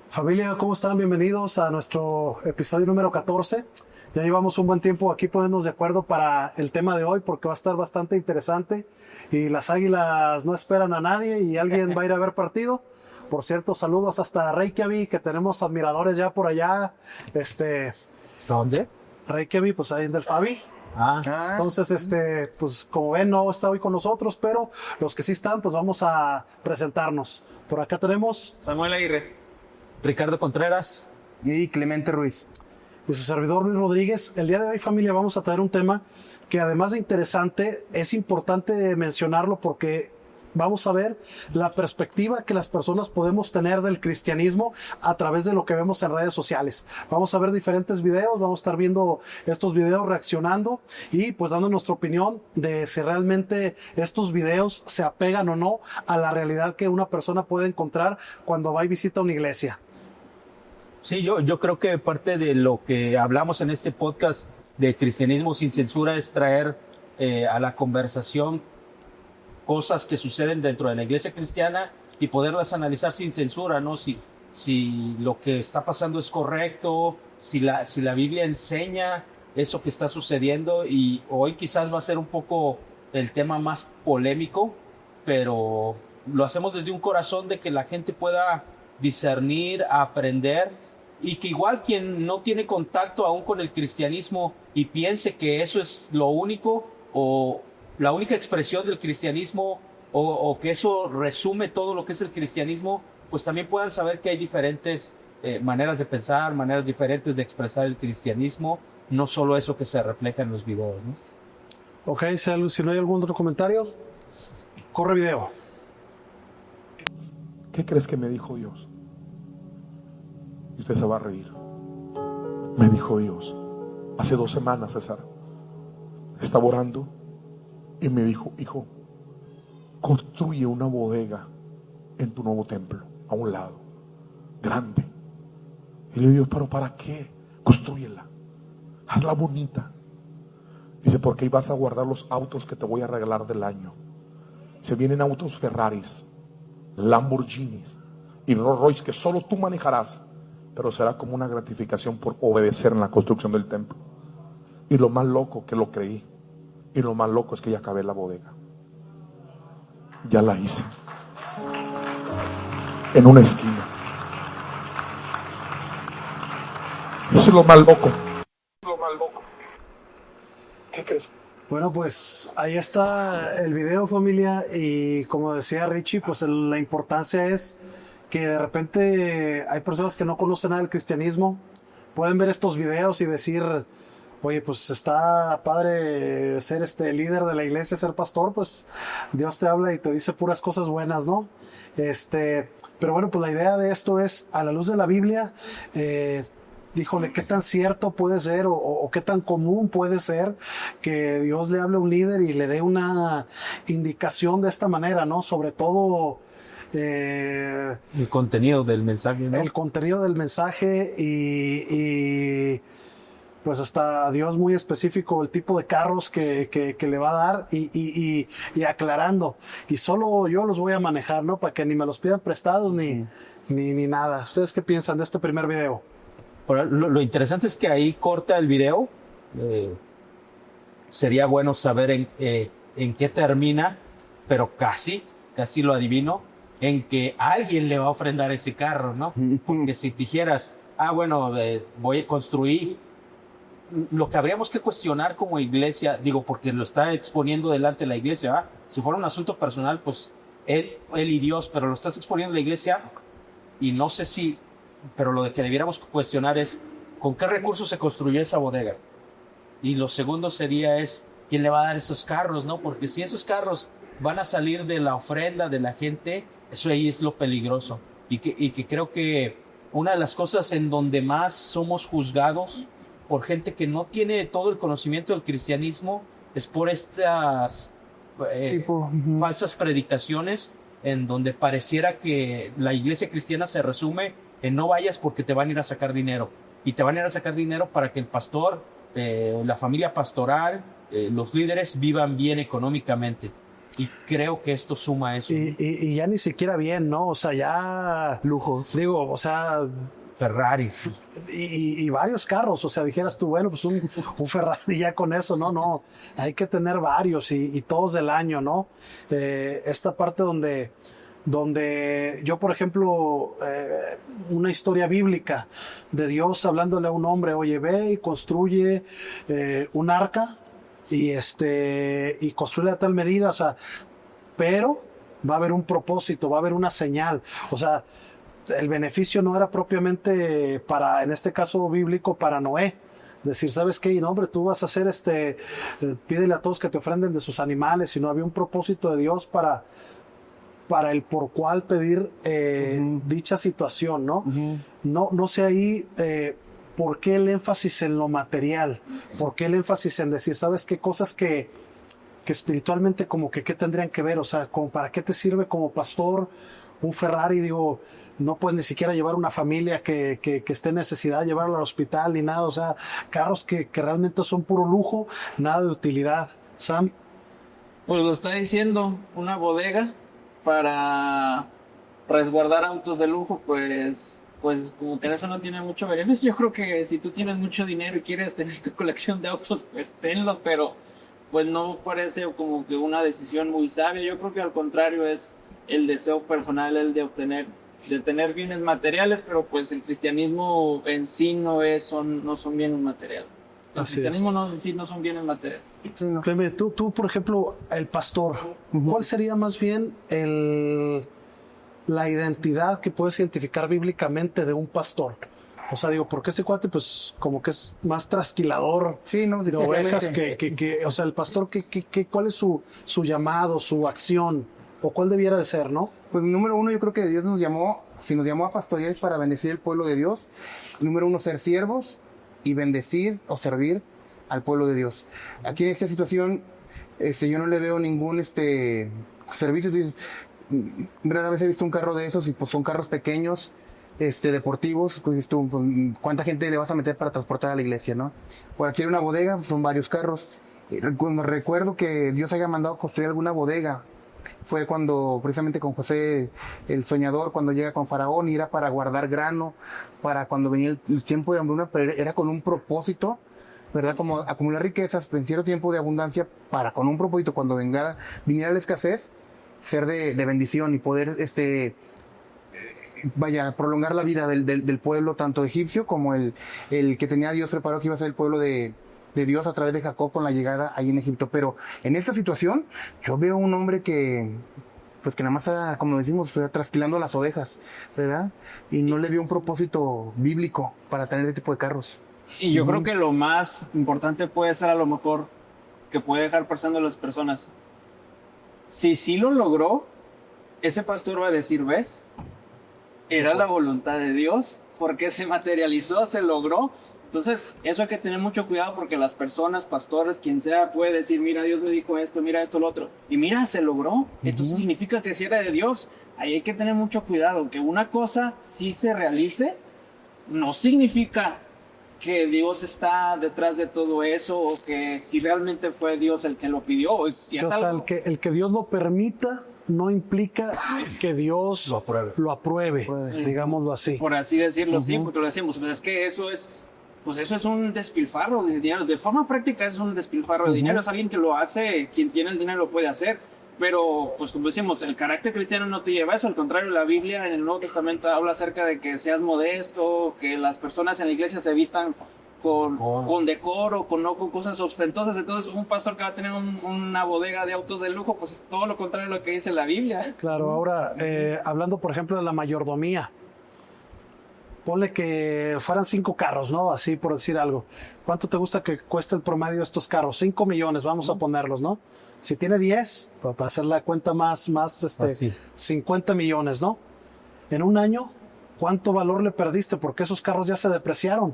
Familia, ¿cómo están? Bienvenidos a nuestro episodio número 14. Ya llevamos un buen tiempo aquí poniéndonos de acuerdo para el tema de hoy porque va a estar bastante interesante y las Águilas no esperan a nadie y alguien va a ir a ver partido. Por cierto, saludos hasta Reykjavik, que tenemos admiradores ya por allá. ¿Hasta dónde? Reykjavik, pues ahí en del Fabi. Ah, Entonces, pues como ven, no está hoy con nosotros, pero los que sí están, pues vamos a presentarnos. Por acá tenemos Samuel Aguirre. Ricardo Contreras. Y Clemente Ruiz. y su servidor Luis Rodríguez. El día de hoy, familia, vamos a traer un tema que además de interesante, es importante mencionarlo porque vamos a ver la perspectiva que las personas podemos tener del cristianismo a través de lo que vemos en redes sociales. Vamos a ver diferentes videos, vamos a estar viendo estos videos, reaccionando y pues dando nuestra opinión de si realmente estos videos se apegan o no a la realidad que una persona puede encontrar cuando va y visita una iglesia. Sí, yo creo que parte de lo que hablamos en este podcast de Cristianismo sin Censura es traer a la conversación cosas que suceden dentro de la iglesia cristiana y poderlas analizar sin censura, ¿no? Si lo que está pasando es correcto, si la Biblia enseña eso que está sucediendo, y hoy quizás va a ser un poco el tema más polémico, pero lo hacemos desde un corazón de que la gente pueda discernir, aprender, y que igual quien no tiene contacto aún con el cristianismo y piense que eso es lo único o la única expresión del cristianismo o que eso resume todo lo que es el cristianismo, pues también puedan saber que hay diferentes maneras de pensar, maneras diferentes de expresar el cristianismo, no solo eso que se refleja en los videos, ¿no? Ok, si no hay algún otro comentario, corre video. ¿Qué crees que me dijo Dios? Y usted se va a reír. Me dijo Dios, hace 2 semanas, César, estaba orando y me dijo: hijo, construye una bodega en tu nuevo templo, a un lado, grande. Y le digo: Dios, ¿pero para qué? Construyela, hazla bonita. Dice: porque ahí vas a guardar los autos que te voy a regalar del año. Se vienen autos Ferraris, Lamborghinis y Rolls Royce que solo tú manejarás, pero será como una gratificación por obedecer en la construcción del templo. Y lo más loco, que lo creí, y lo más loco es que ya acabé la bodega, ya la hice en una esquina. Eso es lo más loco. ¿Qué crees? Bueno, pues ahí está el video, familia, y como decía Richie, pues la importancia es que de repente hay personas que no conocen nada del cristianismo, pueden ver estos videos y decir: oye, pues está padre ser líder de la iglesia, ser pastor, pues Dios te habla y te dice puras cosas buenas, ¿no? Pero bueno, pues la idea de esto es, a la luz de la Biblia, híjole, qué tan cierto puede ser o qué tan común puede ser que Dios le hable a un líder y le dé una indicación de esta manera, ¿no? Sobre todo El contenido del mensaje, ¿no? el contenido del mensaje y pues hasta Dios muy específico el tipo de carros que le va a dar y aclarando. Y solo yo los voy a manejar, ¿no? Para que ni me los pidan prestados ni nada. ¿Ustedes qué piensan de este primer video? Ahora, lo interesante es que ahí corta el video. Sería bueno saber en qué termina, pero casi lo adivino, en que alguien le va a ofrendar ese carro, ¿no? Porque si dijeras, bueno, voy a construir, lo que habríamos que cuestionar como iglesia, digo, porque lo está exponiendo delante de la iglesia, ¿va? Si fuera un asunto personal, pues él y Dios, pero lo estás exponiendo en la iglesia, y no sé si, pero lo de que debiéramos cuestionar es con qué recursos se construyó esa bodega. Y lo segundo sería quién le va a dar esos carros, ¿no? Porque si esos carros van a salir de la ofrenda de la gente, eso ahí es lo peligroso. Y que creo que una de las cosas en donde más somos juzgados por gente que no tiene todo el conocimiento del cristianismo es por estas falsas predicaciones en donde pareciera que la iglesia cristiana se resume en no vayas porque te van a ir a sacar dinero. Y te van a ir a sacar dinero para que el pastor, la familia pastoral, los líderes vivan bien económicamente. Y creo que esto suma eso. Y ya ni siquiera bien, ¿no? O sea, ya... Lujos. Digo, o sea... Ferraris. Y varios carros, o sea, dijeras tú, bueno, pues un Ferrari ya con eso, no, hay que tener varios y todos del año, ¿no? Esta parte donde yo, por ejemplo, una historia bíblica de Dios hablándole a un hombre, oye, ve y construye un arca y construye a tal medida, o sea, pero va a haber un propósito, va a haber una señal, o sea, el beneficio no era propiamente para, en este caso bíblico, para Noé. Decir, ¿sabes qué? No, hombre, tú vas a hacer pídele a todos que te ofrenden de sus animales, sino había un propósito de Dios para el por cual pedir dicha situación, ¿no? No sé ahí por qué el énfasis en lo material, por qué el énfasis en decir, ¿sabes qué? Cosas que espiritualmente como que qué tendrían que ver, o sea, como para qué te sirve como pastor un Ferrari, digo, no puedes ni siquiera llevar una familia que esté en necesidad, llevarla al hospital ni nada, o sea, carros que realmente son puro lujo, nada de utilidad. Sam. Pues lo está diciendo, una bodega para resguardar autos de lujo, pues como que eso no tiene mucho beneficio. Yo creo que si tú tienes mucho dinero y quieres tener tu colección de autos, pues tenlos, pero pues no parece como que una decisión muy sabia. Yo creo que al contrario es el deseo personal, el de tener bienes materiales, pero pues el cristianismo en sí no son bienes materiales. El cristianismo en sí no son bienes materiales. Sí, no. Clemente, tú, por ejemplo, el pastor, ¿cuál sería más bien la identidad que puedes identificar bíblicamente de un pastor? O sea, digo, porque este cuate, pues, como que es más trasquilador Sí, no, de ovejas definitivamente. o sea, el pastor, ¿cuál es su llamado, su acción? ¿O cuál debiera de ser, no? Pues número uno, yo creo que Dios nos llamó a pastorear es para bendecir el pueblo de Dios. Número uno, ser siervos y bendecir o servir al pueblo de Dios. Aquí en esta situación, yo no le veo ningún servicio. Tú dices, rara vez he visto un carro de esos y pues son carros pequeños, deportivos. Pues dices tú, pues, ¿cuánta gente le vas a meter para transportar a la iglesia, no? Por aquí hay una bodega, son varios carros. Cuando recuerdo que Dios haya mandado construir alguna bodega, fue cuando precisamente con José el soñador, cuando llega con Faraón, y era para guardar grano, para cuando venía el tiempo de hambruna, pero era con un propósito, ¿verdad? Como acumular riquezas en cierto tiempo de abundancia, para con un propósito, cuando viniera la escasez, ser de bendición y poder prolongar la vida del pueblo, tanto egipcio como el que tenía Dios preparado que iba a ser el pueblo de Dios a través de Jacob con la llegada ahí en Egipto. Pero en esta situación yo veo un hombre que nada más está, como decimos, trasquilando las ovejas, ¿verdad? Y no le veo un propósito bíblico para tener este tipo de carros. Y yo creo que lo más importante puede ser a lo mejor que puede dejar pensando a las personas. Si sí lo logró, ese pastor va a decir, ¿ves? Era la voluntad de Dios, porque se materializó, se logró. Entonces, eso hay que tener mucho cuidado porque las personas, pastores, quien sea, puede decir, mira, Dios me dijo esto, mira esto, lo otro. Y mira, se logró. Esto significa que sí era de Dios. Ahí hay que tener mucho cuidado. Que una cosa sí se realice, no significa que Dios está detrás de todo eso o que si realmente fue Dios el que lo pidió. O sea, el que Dios lo permita no implica que Dios lo apruebe, digámoslo así. Por así decirlo, sí, porque lo decimos. Pues es que eso es un despilfarro de dinero. De forma práctica es un despilfarro de dinero. Es alguien que lo hace, quien tiene el dinero lo puede hacer. Pero, pues como decimos, el carácter cristiano no te lleva a eso. Al contrario, la Biblia en el Nuevo Testamento habla acerca de que seas modesto, que las personas en la iglesia se vistan con decoro, no con cosas ostentosas. Entonces, un pastor que va a tener una bodega de autos de lujo, pues es todo lo contrario a lo que dice la Biblia. Claro, ahora, hablando, por ejemplo, de la mayordomía. Ponle que fueran 5 carros, ¿no? Así por decir algo. ¿Cuánto te gusta que cueste el promedio de estos carros? 5 millones, vamos a ponerlos, ¿no? Si tiene 10, para hacer la cuenta más 50 millones, ¿no? En un año, ¿cuánto valor le perdiste? Porque esos carros ya se depreciaron.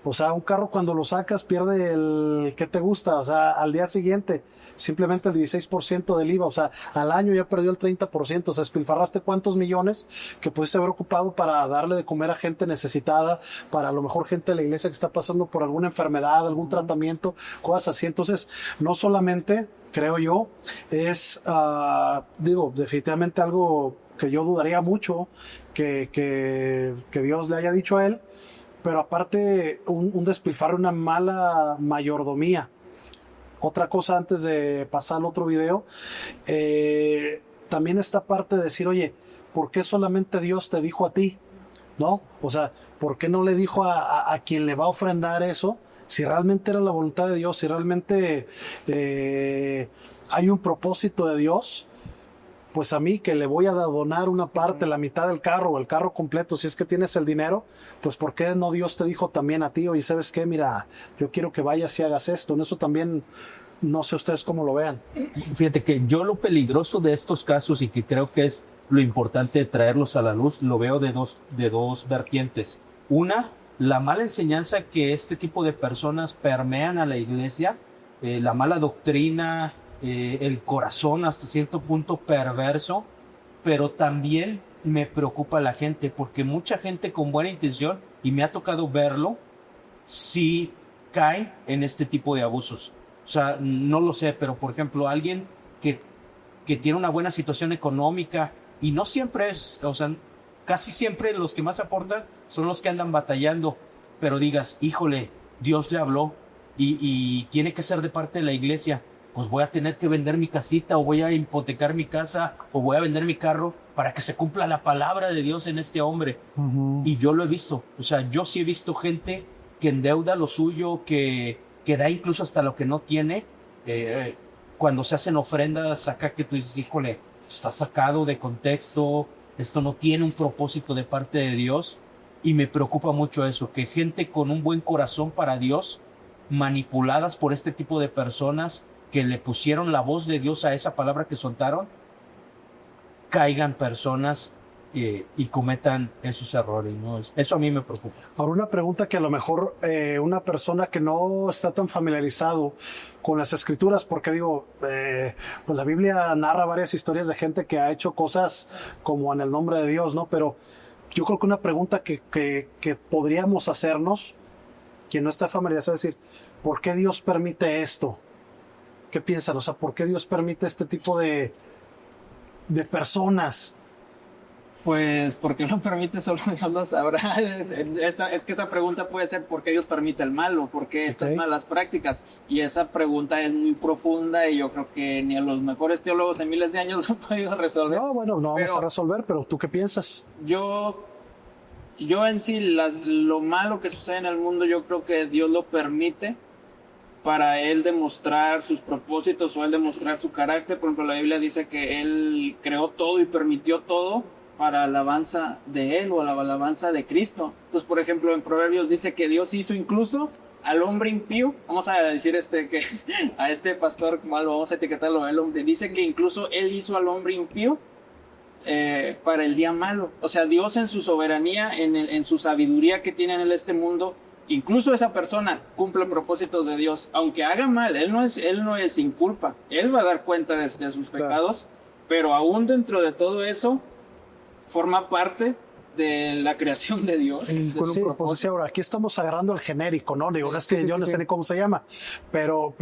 O sea, un carro cuando lo sacas pierde el, ¿qué te gusta? O sea, al día siguiente, simplemente el 16% del IVA. O sea, al año ya perdió el 30%. O sea, despilfarraste cuántos millones que pudiste haber ocupado para darle de comer a gente necesitada, para a lo mejor gente de la iglesia que está pasando por alguna enfermedad, algún tratamiento, cosas así. Entonces, no solamente, creo yo, es, definitivamente algo que yo dudaría mucho que Dios le haya dicho a él, pero aparte un despilfarro, una mala mayordomía. Otra cosa antes de pasar al otro video, también esta parte de decir, oye, ¿por qué solamente Dios te dijo a ti? ¿No? O sea, ¿por qué no le dijo a quien le va a ofrendar eso? Si realmente era la voluntad de Dios, si realmente hay un propósito de Dios, pues a mí que le voy a donar una parte, la mitad del carro o el carro completo, si es que tienes el dinero, pues ¿por qué no Dios te dijo también a ti? Oye, ¿sabes qué? Mira, yo quiero que vayas y hagas esto. En eso también, no sé ustedes cómo lo vean. Fíjate que yo lo peligroso de estos casos y que creo que es lo importante de traerlos a la luz, lo veo de dos vertientes. Una, la mala enseñanza que este tipo de personas permean a la iglesia, la mala doctrina, el corazón hasta cierto punto perverso, pero también me preocupa la gente, porque mucha gente con buena intención, y me ha tocado verlo, sí cae en este tipo de abusos. O sea, no lo sé, pero por ejemplo, alguien que tiene una buena situación económica, y no siempre es, o sea, casi siempre los que más aportan son los que andan batallando, pero digas, híjole, Dios le habló, y tiene que ser de parte de la iglesia, pues voy a tener que vender mi casita, o voy a hipotecar mi casa, o voy a vender mi carro para que se cumpla la palabra de Dios en este hombre. Y yo lo he visto, o sea, yo sí he visto gente que endeuda lo suyo, que da incluso hasta lo que no tiene, cuando se hacen ofrendas acá que tú dices, híjole, está sacado de contexto, esto no tiene un propósito de parte de Dios, y me preocupa mucho eso, que gente con un buen corazón para Dios, manipuladas por este tipo de personas que le pusieron la voz de Dios a esa palabra que soltaron, caigan personas y cometan esos errores, ¿no? Eso a mí me preocupa. Ahora, una pregunta que a lo mejor una persona que no está tan familiarizado con las escrituras, porque digo, pues la Biblia narra varias historias de gente que ha hecho cosas como en el nombre de Dios, ¿no? Pero yo creo que una pregunta que podríamos hacernos, quien no está familiarizado, es decir, ¿por qué Dios permite esto? ¿Qué piensan? O sea, ¿por qué Dios permite este tipo de personas? Pues porque lo permite solo Dios lo sabrá. Es que esa pregunta puede ser ¿por qué Dios permite el mal o por qué estas malas prácticas? Y esa pregunta es muy profunda y yo creo que ni a los mejores teólogos en miles de años lo han podido resolver. No, bueno, no vamos a resolver, pero ¿tú qué piensas? Yo en sí, lo malo que sucede en el mundo, yo creo que Dios lo permite para Él demostrar sus propósitos o Él demostrar su carácter. Por ejemplo, la Biblia dice que Él creó todo y permitió todo para alabanza de Él o la alabanza de Cristo. Entonces, por ejemplo, en Proverbios dice que Dios hizo incluso al hombre impío, vamos a decir que a este pastor malo, vamos a etiquetarlo a él, dice que incluso Él hizo al hombre impío para el día malo. O sea, Dios en su soberanía, en su sabiduría que tiene en este mundo, incluso esa persona cumple propósitos de Dios, aunque haga mal. Él no es sin culpa. Él va a dar cuenta de sus pecados, pero aún dentro de todo eso forma parte de la creación de Dios. Con un propósito. Ahora, aquí estamos agarrando el genérico, ¿no? Digo, no es que yo no sé ni cómo se llama, pero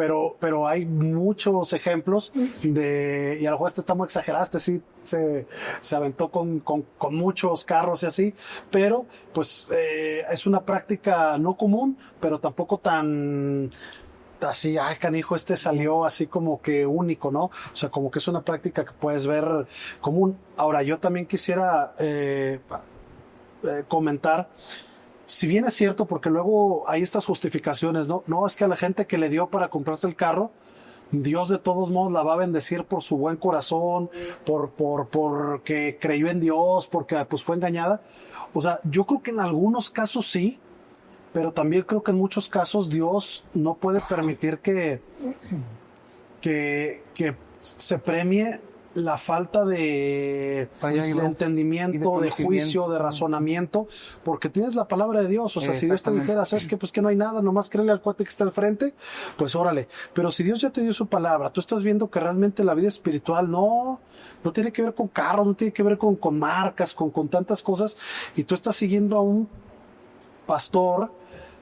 hay muchos ejemplos y a lo mejor está muy exagerado, sí se aventó con muchos carros y así, pero pues es una práctica no común, pero tampoco tan así, ay canijo, salió así como que único, ¿no? O sea, como que es una práctica que puedes ver común. Ahora, yo también quisiera comentar, si bien es cierto, porque luego hay estas justificaciones, ¿no? No, es que a la gente que le dio para comprarse el carro, Dios de todos modos la va a bendecir por su buen corazón, porque creyó en Dios, porque pues fue engañada. O sea, yo creo que en algunos casos sí, pero también creo que en muchos casos Dios no puede permitir que se premie la falta de, Para allá de iba. Y de entendimiento, de conocimiento. juicio, de razonamiento, porque tienes la palabra de Dios. O sea, si Dios te Exactamente. dijera, ¿sabes qué? Pues que no hay nada, nomás créele al cuate que está al frente, pues órale. Pero si Dios ya te dio su palabra, tú estás viendo que realmente la vida espiritual no tiene que ver con carros, no tiene que ver con marcas, con tantas cosas, y tú estás siguiendo a un pastor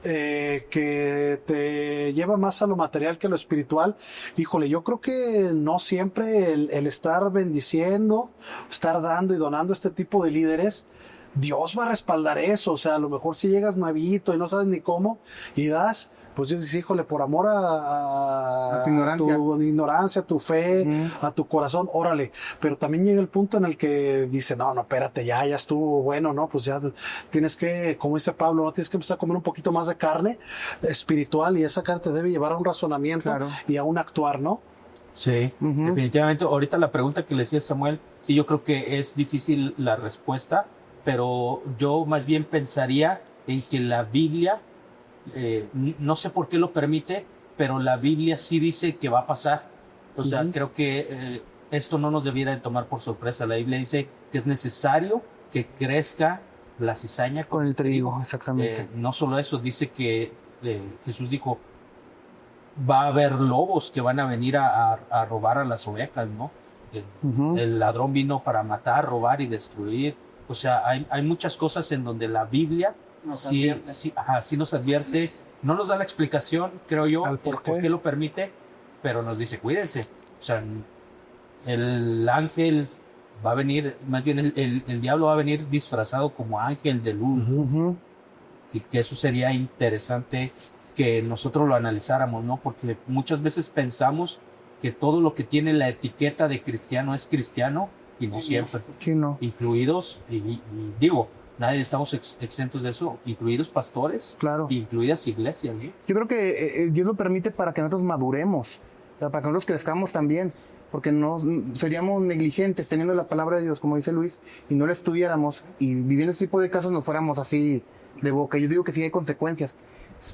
que te lleva más a lo material que a lo espiritual. Híjole, yo creo que no siempre el estar bendiciendo, estar dando y donando este tipo de líderes, Dios va a respaldar eso. O sea, a lo mejor si llegas nuevito y no sabes ni cómo y das, pues Dios dice, híjole, por amor A tu ignorancia. tu ignorancia, a tu fe, a tu corazón, órale. Pero también llega el punto en el que dice, no, espérate, ya estuvo bueno, ¿no? Pues ya tienes que, como dice Pablo, ¿no? Tienes que empezar a comer un poquito más de carne espiritual, y esa carne te debe llevar a un razonamiento Claro. y a un actuar, ¿no? Sí, definitivamente. Ahorita la pregunta que le decía Samuel, sí, yo creo que es difícil la respuesta, pero yo más bien pensaría en que la Biblia, no sé por qué lo permite, pero la Biblia sí dice que va a pasar. O sea, creo que esto no nos debiera de tomar por sorpresa. La Biblia dice que es necesario que crezca la cizaña Con el trigo, exactamente. no solo eso, dice que Jesús dijo, va a haber lobos que van a venir a robar a las ovejas, ¿no? El ladrón vino para matar, robar y destruir. O sea, hay muchas cosas en donde la Biblia sí nos advierte. No nos da la explicación, creo yo, Al por por qué. qué lo permite, pero nos dice, cuídense. O sea, el ángel va a venir, más bien el diablo va a venir disfrazado como ángel de luz. Y que eso sería interesante que nosotros lo analizáramos, ¿no? Porque muchas veces pensamos que todo lo que tiene la etiqueta de cristiano es cristiano, y no siempre. Sí, no. Incluidos, y digo, nadie estamos exentos de eso, incluidos pastores, Claro. incluidas iglesias, ¿no? Yo creo que Dios lo permite para que nosotros maduremos, o sea, para que nosotros crezcamos también, porque no seríamos negligentes teniendo la palabra de Dios, como dice Luis, y no la estudiáramos, y viviendo este tipo de casos nos fuéramos así de boca. Yo digo que sí hay consecuencias.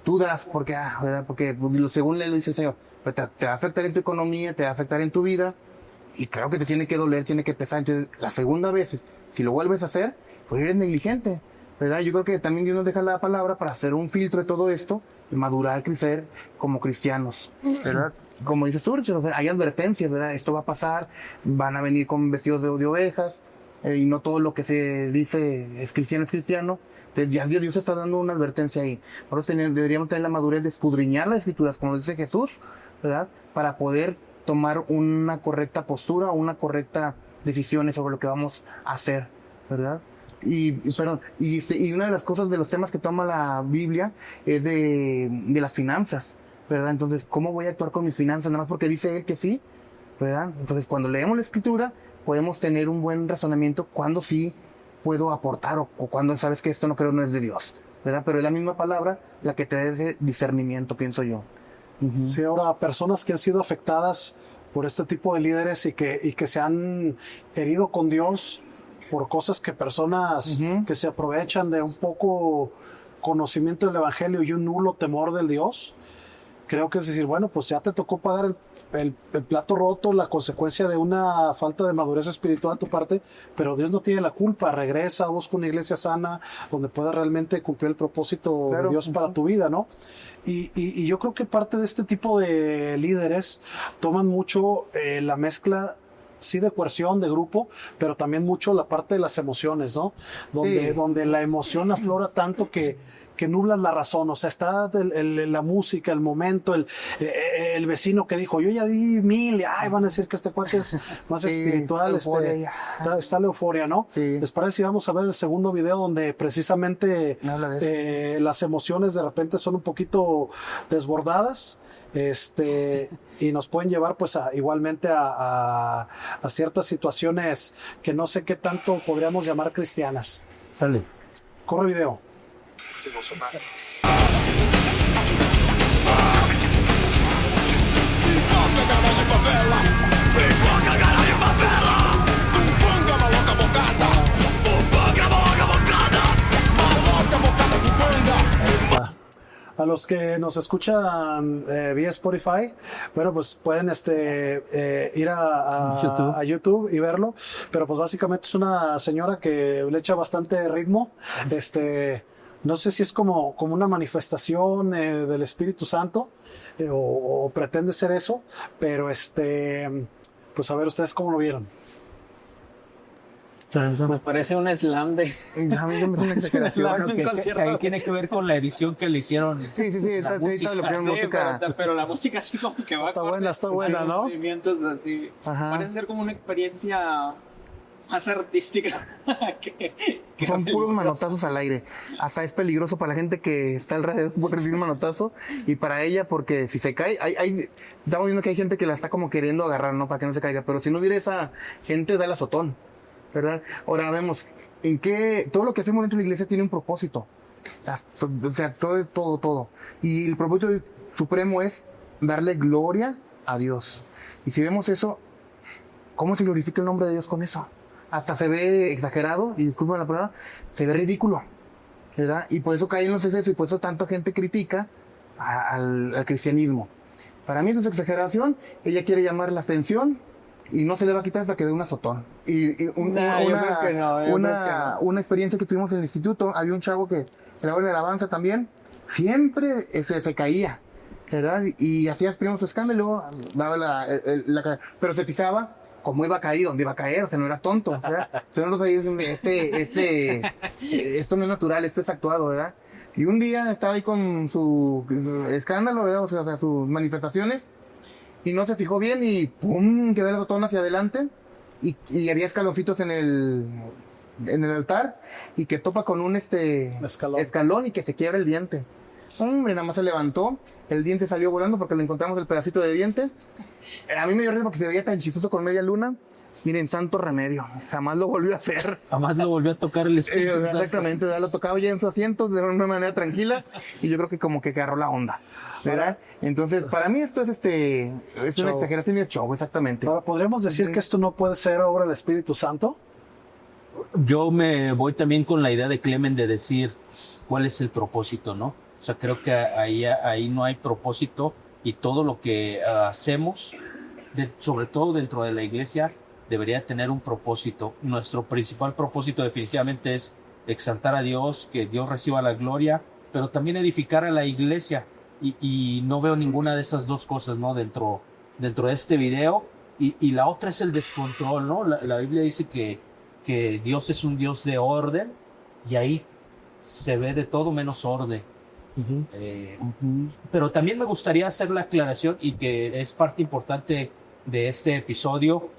Tú das porque, ¿verdad? Porque según le dice el Señor, pero te va a afectar en tu economía, te va a afectar en tu vida, y claro que te tiene que doler, tiene que pesar. Entonces, la segunda vez, si lo vuelves a hacer, pues eres negligente, ¿verdad? Yo creo que también Dios nos deja la palabra para hacer un filtro de todo esto y madurar, crecer como cristianos, ¿verdad? Como dices tú, Richard, o sea, hay advertencias, ¿verdad? Esto va a pasar, van a venir con vestidos de ovejas, y no todo lo que se dice es cristiano. Entonces ya Dios está dando una advertencia ahí. Por eso deberíamos tener la madurez de escudriñar las escrituras, como dice Jesús, ¿verdad? Para poder tomar una correcta postura, una correcta decisión sobre lo que vamos a hacer, ¿verdad? Y una de las cosas, de los temas que toma la Biblia es de las finanzas, ¿verdad? Entonces, ¿cómo voy a actuar con mis finanzas? Nada más porque dice él que sí, ¿verdad? Entonces, cuando leemos la escritura, podemos tener un buen razonamiento cuando sí puedo aportar o cuando sabes que esto no es de Dios, ¿verdad? Pero es la misma palabra la que te da ese discernimiento, pienso yo. Sí, ahora, personas que han sido afectadas por este tipo de líderes y que se han herido con Dios por cosas que personas que se aprovechan de un poco conocimiento del Evangelio y un nulo temor del Dios, creo que es decir, bueno, pues ya te tocó pagar el plato roto, la consecuencia de una falta de madurez espiritual a tu parte, pero Dios no tiene la culpa. Regresa, busca una iglesia sana donde puedas realmente cumplir el propósito de Dios para tu vida, ¿no? Y yo creo que parte de este tipo de líderes toman mucho la mezcla, sí, de coerción, de grupo, pero también mucho la parte de las emociones, ¿no? Donde la emoción aflora tanto que nublas la razón. O sea, está la música, el momento, el vecino que dijo, yo ya di 1000, y ay, van a decir que este cuate es más espiritual, está la euforia, ¿no? Sí. ¿Les parece si vamos a ver el segundo video donde precisamente Habla de las emociones de repente son un poquito desbordadas? Y nos pueden llevar pues igualmente a ciertas situaciones que no sé qué tanto podríamos llamar cristianas. Sale. Corre video. A los que nos escuchan vía Spotify, bueno, pues pueden ir a YouTube y verlo. Pero pues básicamente es una señora que le echa bastante ritmo. No sé si es como una manifestación del Espíritu Santo o pretende ser eso, pero pues a ver ustedes cómo lo vieron. Me parece un slam de... A mí no me es una exageración. Claro, Bueno, un que concierto. ahí tiene que ver con la edición que le hicieron. Sí, la música. le ponen Sí, música. pero la música así como que va Está acorde buena, a los ¿no? movimientos así. Ajá. Parece ser como una experiencia más artística que Son puros manotazos al aire. Hasta es peligroso para la gente que está alrededor por recibir un manotazo y para ella porque si se cae, estamos viendo que hay gente que la está como queriendo agarrar, ¿no? Para que no se caiga. Pero si no hubiera esa gente, da el azotón, ¿verdad? Ahora vemos en qué todo lo que hacemos dentro de la iglesia tiene un propósito. O sea, todo. Y el propósito supremo es darle gloria a Dios. Y si vemos eso, ¿cómo se glorifica el nombre de Dios con eso? Hasta se ve exagerado, y disculpen la palabra, se ve ridículo, ¿verdad? Y por eso caen los excesos y por eso tanta gente critica al cristianismo. Para mí eso es exageración, ella quiere llamar la atención y no se le va a quitar hasta que dé un azotón. Una experiencia que tuvimos en el instituto, había un chavo que grabó en alabanza también, siempre se caía, ¿verdad? Y hacía primero su escándalo, daba pero se fijaba cómo iba a caer y dónde iba a caer, o sea, no era tonto, ¿verdad? Entonces no sabía, esto no es natural, esto es actuado, ¿verdad? Y un día estaba ahí con su escándalo, ¿verdad? O sea, sus manifestaciones, y no se fijó bien y ¡pum! Quedó el azotón hacia adelante, y había escaloncitos en el altar, y que topa con un escalón y que se quiebra el diente. Hombre, nada más se levantó, el diente salió volando porque le encontramos el pedacito de diente. A mí me dio risa porque se veía tan chistoso con media luna. Miren, santo remedio, jamás lo volvió a hacer. Jamás lo volvió a tocar el Espíritu Santo. Exactamente, lo tocaba ya en su asiento de una manera tranquila y yo creo que como que agarró la onda, ¿verdad? Entonces, para mí esto es una exageración y es show, exactamente. Ahora, ¿podríamos decir que esto no puede ser obra del Espíritu Santo? Yo me voy también con la idea de Clemen de decir cuál es el propósito, ¿no? O sea, creo que ahí no hay propósito y todo lo que hacemos, sobre todo dentro de la iglesia, debería tener un propósito. Nuestro principal propósito definitivamente es exaltar a Dios, que Dios reciba la gloria, pero también edificar a la iglesia. Y no veo ninguna de esas dos cosas, ¿no? Dentro de este video. Y la otra es el descontrol, ¿no? La Biblia dice que Dios es un Dios de orden y ahí se ve de todo menos orden. Pero también me gustaría hacer la aclaración y que es parte importante de este episodio,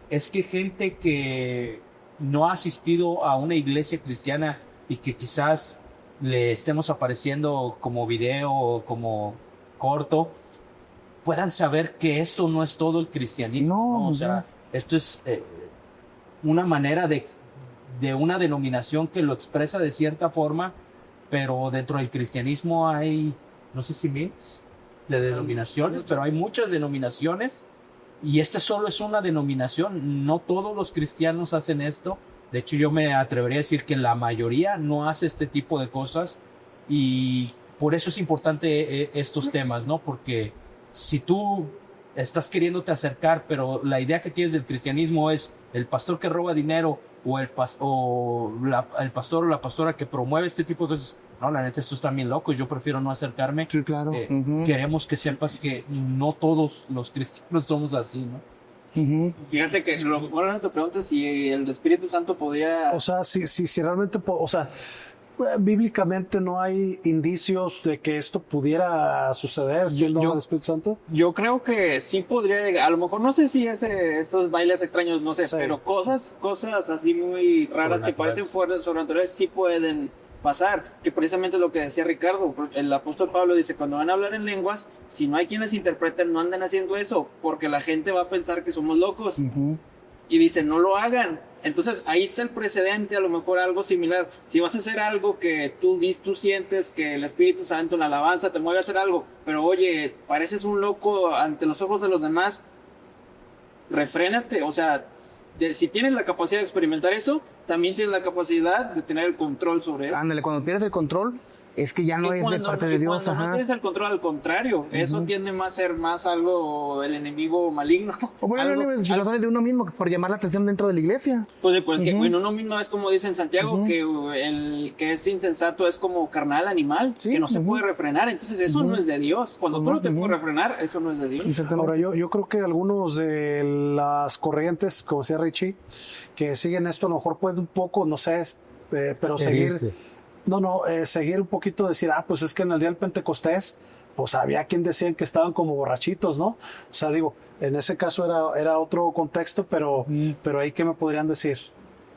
es que gente que no ha asistido a una iglesia cristiana y que quizás le estemos apareciendo como video o como corto, puedan saber que esto no es todo el cristianismo, ¿no? O sea, esto es una manera de una denominación que lo expresa de cierta forma, pero dentro del cristianismo hay, no sé si miles de denominaciones, pero hay muchas denominaciones y esta solo es una denominación. No todos los cristianos hacen esto. De hecho, yo me atrevería a decir que la mayoría no hace este tipo de cosas y por eso es importante estos temas, ¿no? Porque si tú estás queriéndote acercar, pero la idea que tienes del cristianismo es el pastor que roba dinero o el pastor o la pastora que promueve este tipo de cosas, no, la neta, estos están bien locos, yo prefiero no acercarme. Sí, claro. Queremos que sepas que no todos los cristianos somos así, ¿no? Fíjate que ahora te preguntas si el Espíritu Santo podía... O sea, si realmente, o sea, bíblicamente no hay indicios de que esto pudiera suceder siendo el Espíritu Santo. Yo creo que sí podría llegar, a lo mejor no sé si esos bailes extraños, no sé, Sí. pero cosas así muy raras que parecen fuera sobrenaturales sí pueden pasar, que precisamente lo que decía Ricardo, el apóstol Pablo dice, cuando van a hablar en lenguas, si no hay quienes interpreten, no anden haciendo eso, porque la gente va a pensar que somos locos. Y dice, no lo hagan. Entonces ahí está el precedente, a lo mejor algo similar. Si vas a hacer algo que tú sientes que el Espíritu Santo en la alabanza te mueve a hacer algo, pero oye, pareces un loco ante los ojos de los demás, refrénate. O sea, si tienes la capacidad de experimentar eso, también tienes la capacidad de tener el control sobre eso. Ándale, cuando pierdes el control, es que ya no Y es de parte de Dios. cuando no Ajá. tienes el control, al contrario, eso tiende más a ser más algo el enemigo maligno. O bueno, Algo- situaciones de uno mismo por llamar la atención dentro de la iglesia. pues que bueno, uno mismo es como dice en Santiago, que el que es insensato es como carnal animal, Sí, que no se puede refrenar. Entonces eso no es de Dios. Cuando tú no te puedes refrenar, eso no es de Dios. Exactamente. Ahora, yo creo que algunos de las corrientes, como decía Richie, que siguen esto, a lo mejor puede un poco, no sé, pero seguir, Herirse. seguir un poquito, decir, pues es que en el día del Pentecostés, pues había quien decían que estaban como borrachitos, ¿no? O sea, digo, en ese caso era otro contexto, pero ahí, ¿qué me podrían decir?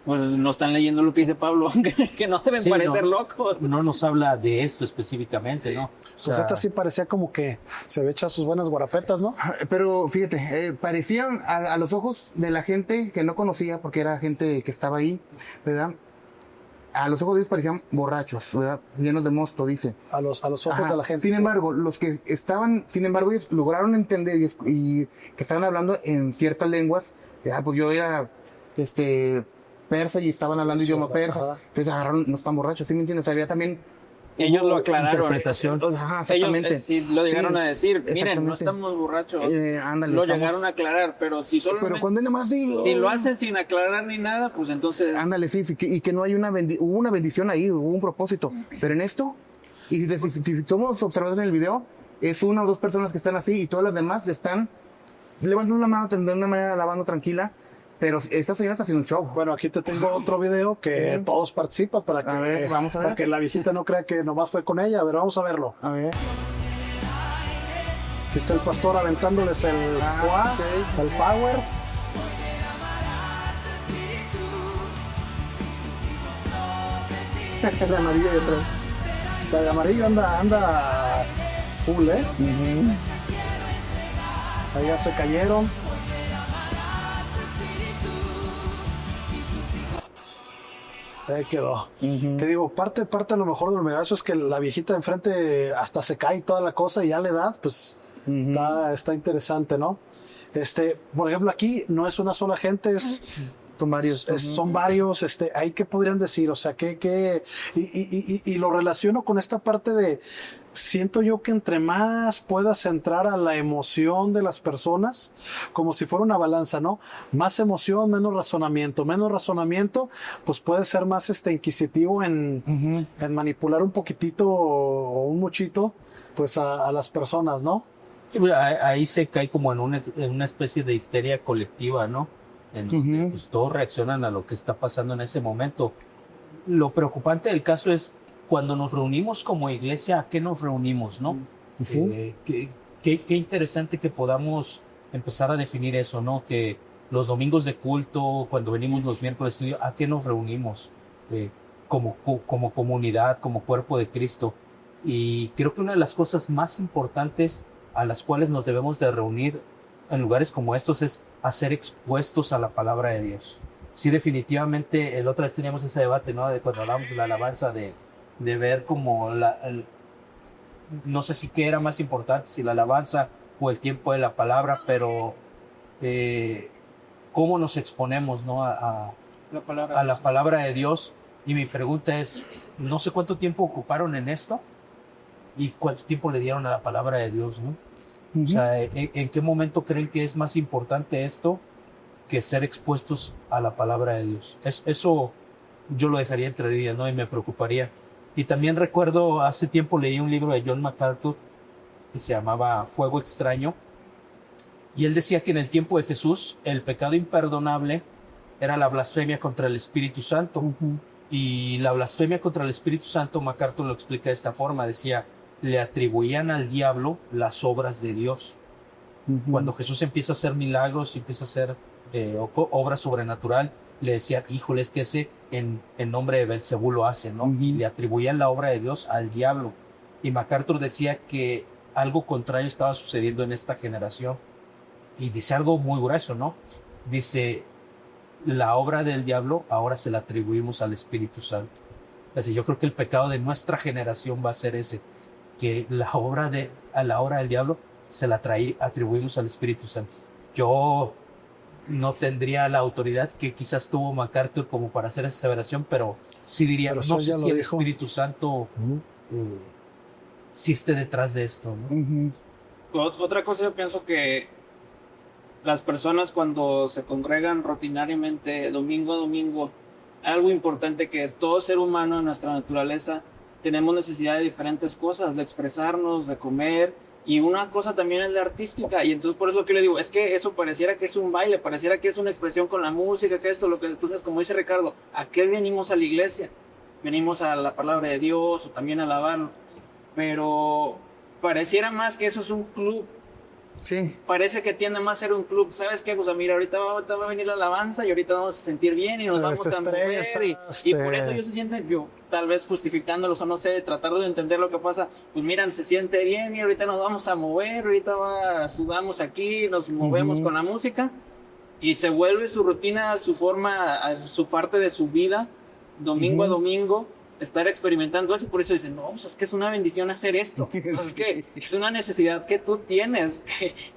Pues no están leyendo lo que dice Pablo, que no deben Sí, parecer no, locos. No nos habla de esto específicamente, ¿no? O Pues sea, esta sí parecía como que se había echado sus buenas guarapetas, ¿no? Pero fíjate, parecían a los ojos de la gente que no conocía, porque era gente que estaba ahí, ¿verdad? A los ojos de ellos parecían borrachos, ¿verdad? Llenos de mosto, dice. A los ojos Ajá. de la gente. Sin embargo, los que estaban, ellos lograron entender y que estaban hablando en ciertas lenguas. Pues yo era persa y estaban hablando idioma persa. Ajá. Entonces agarraron, no están borrachos, ¿sí me entiendes? O sea, había también. Ellos lo aclararon. interpretación. Ajá, Ellos exactamente. sí lo llegaron a decir, miren, no exactamente. estamos borrachos. Ándale, Lo estamos- llegaron a aclarar, pero si solo Pero cuando nada más digo. si lo hacen sin aclarar ni nada, pues entonces Ándale, sí, y que no hay hubo una bendición ahí, hubo un propósito. Pero en esto, y si somos observadores en el video, es una o dos personas que están así y todas las demás están levantando la mano de una manera lavando tranquila, pero esta señora está haciendo un show. Bueno, aquí te tengo otro video que todos participan para que, A ver, vamos a ver. para que la viejita no crea que nomás fue con ella. A ver, vamos a verlo. A ver. Aquí está el pastor aventándoles el fuá, ok. el power. La amarilla de atrás. La de amarillo anda full, ¿eh? Ahí ya se cayeron. Ahí quedó. Te digo, parte a lo mejor del universo es que la viejita de enfrente hasta se cae y toda la cosa y ya la edad, pues está interesante, ¿no? Por ejemplo, aquí no es una sola gente, Son varios. son varios, ahí qué podrían decir, o sea, y lo relaciono con esta parte de, siento yo que entre más puedas entrar a la emoción de las personas, como si fuera una balanza, ¿no? Más emoción, menos razonamiento, pues puede ser más inquisitivo en manipular un poquitito o un muchito, pues a las personas, ¿no? sí, pues, ahí se cae como en una especie de histeria colectiva, ¿no? En donde, pues, todos reaccionan a lo que está pasando en ese momento. Lo preocupante del caso es cuando nos reunimos como iglesia, ¿a qué nos reunimos, no? Qué interesante que podamos empezar a definir eso, ¿no? Que los domingos de culto, cuando venimos los miércoles de estudio, ¿a qué nos reunimos? Como comunidad, como cuerpo de Cristo. Y creo que una de las cosas más importantes a las cuales nos debemos de reunir en lugares como estos es a ser expuestos a la palabra de Dios. Sí, definitivamente, el otra vez teníamos ese debate, ¿no? De cuando hablamos de la alabanza, de ver como no sé si qué era más importante, si la alabanza o el tiempo de la palabra, pero cómo nos exponemos, ¿no? A la palabra de Dios. Y mi pregunta es, no sé cuánto tiempo ocuparon en esto y cuánto tiempo le dieron a la palabra de Dios, ¿no? O sea, ¿en qué momento creen que es más importante esto que ser expuestos a la palabra de Dios? Eso yo lo dejaría entre días, ¿no? Y me preocuparía. Y también recuerdo, hace tiempo leí un libro de John MacArthur que se llamaba Fuego Extraño. Y él decía que en el tiempo de Jesús el pecado imperdonable era la blasfemia contra el Espíritu Santo. Y la blasfemia contra el Espíritu Santo, MacArthur lo explica de esta forma, decía, le atribuían al diablo las obras de Dios. Cuando Jesús empieza a hacer milagros, empieza a hacer obras sobrenatural, le decían, híjole, es que ese en nombre de Belcebú lo hace, ¿no? Y le atribuían la obra de Dios al diablo. Y MacArthur decía que algo contrario estaba sucediendo en esta generación. Y dice algo muy grueso, ¿no? Dice, la obra del diablo ahora se la atribuimos al Espíritu Santo. Así, yo creo que el pecado de nuestra generación va a ser ese, que a la obra del diablo se la atribuimos al Espíritu Santo. Yo no tendría la autoridad que quizás tuvo MacArthur como para hacer esa aseveración, pero sí diría, Pero no sí, sé ya si lo el dijo. Espíritu Santo sí esté detrás de esto, ¿no? Otra cosa, yo pienso que las personas cuando se congregan rutinariamente domingo a domingo, algo importante que todo ser humano en nuestra naturaleza tenemos necesidad de diferentes cosas, de expresarnos, de comer, y una cosa también es la artística, y entonces por eso lo que le digo, es que eso pareciera que es un baile, pareciera que es una expresión con la música, que esto, lo que entonces, como dice Ricardo, ¿a qué venimos a la iglesia? Venimos a la palabra de Dios o también a alabarlo, pero pareciera más que eso es un club. Sí. Parece que tiende más a ser un club. ¿Sabes qué? Pues mira, ahorita va a venir la alabanza y ahorita vamos a sentir bien y nos vamos a mover. Y por eso ellos se sienten, yo tal vez justificándolos o no sé, tratando de entender lo que pasa. Pues miran, se siente bien y ahorita nos vamos a mover, ahorita sudamos aquí, nos movemos con la música. Y se vuelve su rutina, su forma, su parte de su vida, domingo a domingo. Estar experimentando eso, por eso dicen, no, pues es que es una bendición hacer esto. Pues es que es una necesidad que tú tienes,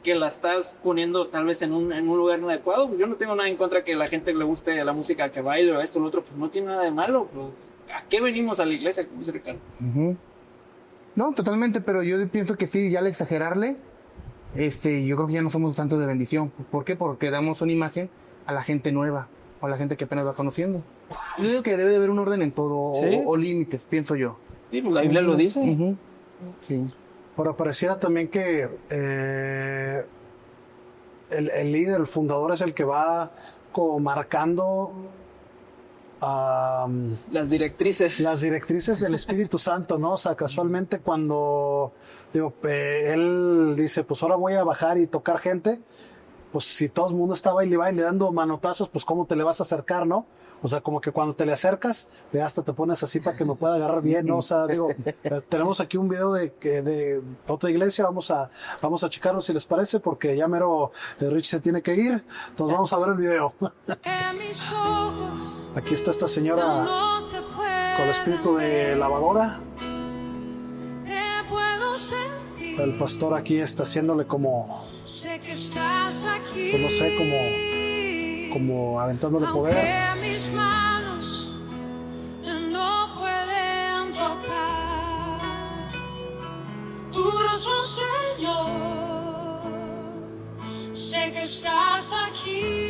que la estás poniendo tal vez en un lugar inadecuado. Yo no tengo nada en contra que a la gente le guste la música, que baile o esto o lo otro, pues no tiene nada de malo. Pues, ¿a qué venimos a la iglesia, como dice Ricardo? No, totalmente, pero yo pienso que sí, ya al exagerarle, yo creo que ya no somos tanto de bendición. ¿Por qué? Porque damos una imagen a la gente nueva, o a la gente que apenas va conociendo. Yo digo que debe de haber un orden en todo, ¿Sí? o límites, pienso yo. Sí, pues la Biblia lo dice. Sí. Pero pareciera también que el líder, el fundador es el que va como marcando Las directrices. las directrices del Espíritu Santo, ¿no? O sea, casualmente cuando él dice, pues ahora voy a bajar y tocar gente, pues si todo el mundo está baile y baile dando manotazos, pues cómo te le vas a acercar, ¿no? O sea, como que cuando te le acercas, hasta te pones así para que me pueda agarrar bien, ¿no? O sea, tenemos aquí un video de otra iglesia, vamos a checarlo si les parece, porque ya mero Rich se tiene que ir, entonces vamos a ver el video. Aquí está esta señora con el espíritu de lavadora. El pastor aquí está haciéndole como, pues no sé, como aventándole poder. Mis manos no pueden tocar tu rostro, Señor. Sé que estás aquí.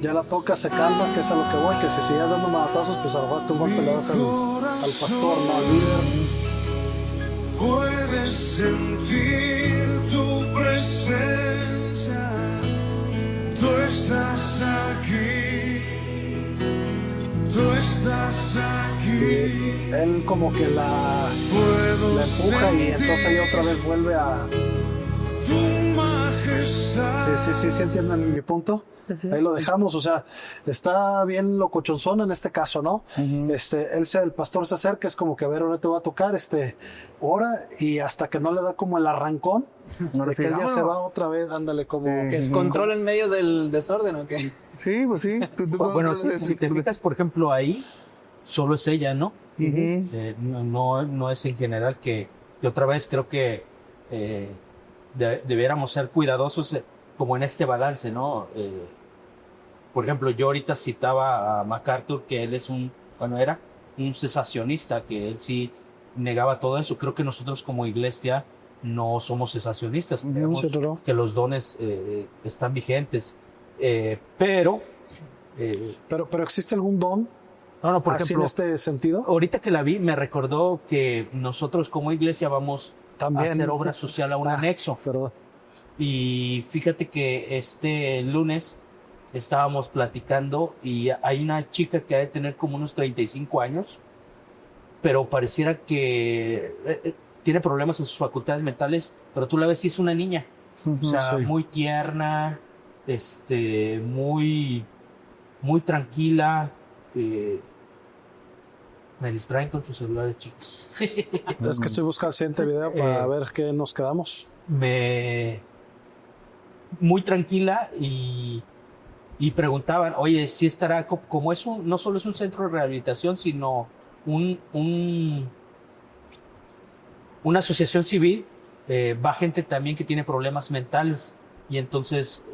Ya la toca, se calma, que es a lo que voy, que si sigues dando manotazos, pues a lo mejor un golpe le das al pastor, no al líder. Puedes sentir tu presencia. Tú estás aquí, tú estás aquí. Él como que la empuja y entonces ella otra vez vuelve a... Tu majestad. Sí, entienden mi punto. Ahí lo dejamos, o sea, está bien locochonzón en este caso, ¿no? El pastor se acerca, es como que a ver, ahora te va a tocar, ora, y hasta que no le da como el arrancón, de que él ya se va otra vez, ándale como... Que es control en medio del desorden, ¿o qué? Sí, pues sí. Bueno, si te fijas, por ejemplo, ahí, solo es ella, ¿no? No es en general que otra vez creo que debiéramos ser cuidadosos como en este balance, ¿no? Por ejemplo, yo ahorita citaba a MacArthur, que él es era un cesacionista, que él sí negaba todo eso. Creo que nosotros como iglesia no somos cesacionistas, creemos que los dones están vigentes, pero ¿existe algún don? No, por así ejemplo, en este sentido. Ahorita que la vi, me recordó que nosotros como iglesia vamos también a hacer obra social a un anexo. Perdón. Y fíjate que este lunes estábamos platicando y hay una chica que ha de tener como unos 35 años, pero pareciera que tiene problemas en sus facultades mentales, pero tú la ves y es una niña. O sea, sí. Muy tierna, muy tranquila. Me distraen con sus celulares, chicos. Es que estoy buscando el siguiente video para ver qué nos quedamos. Muy tranquila y preguntaban, oye, si estará como eso, no solo es un centro de rehabilitación, sino una asociación civil, va gente también que tiene problemas mentales, y entonces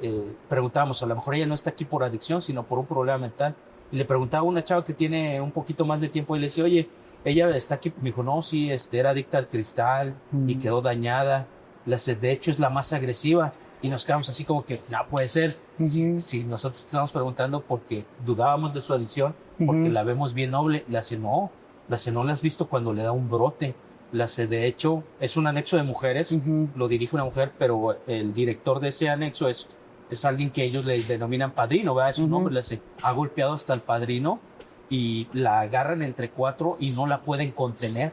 preguntábamos, a lo mejor ella no está aquí por adicción, sino por un problema mental. Y le preguntaba a una chava que tiene un poquito más de tiempo y le decía, oye, ella está aquí, me dijo, no, sí, era adicta al cristal y quedó dañada. De hecho, es la más agresiva. Y nos quedamos así como que, no puede ser. Si nosotros estamos preguntando porque dudábamos de su adicción, porque la vemos bien noble, la hace no la has visto cuando le da un brote. De hecho, es un anexo de mujeres, lo dirige una mujer, pero el director de ese anexo es alguien que ellos le denominan padrino, ¿verdad? Es un hombre, ha golpeado hasta el padrino y la agarran entre 4 y no la pueden contener.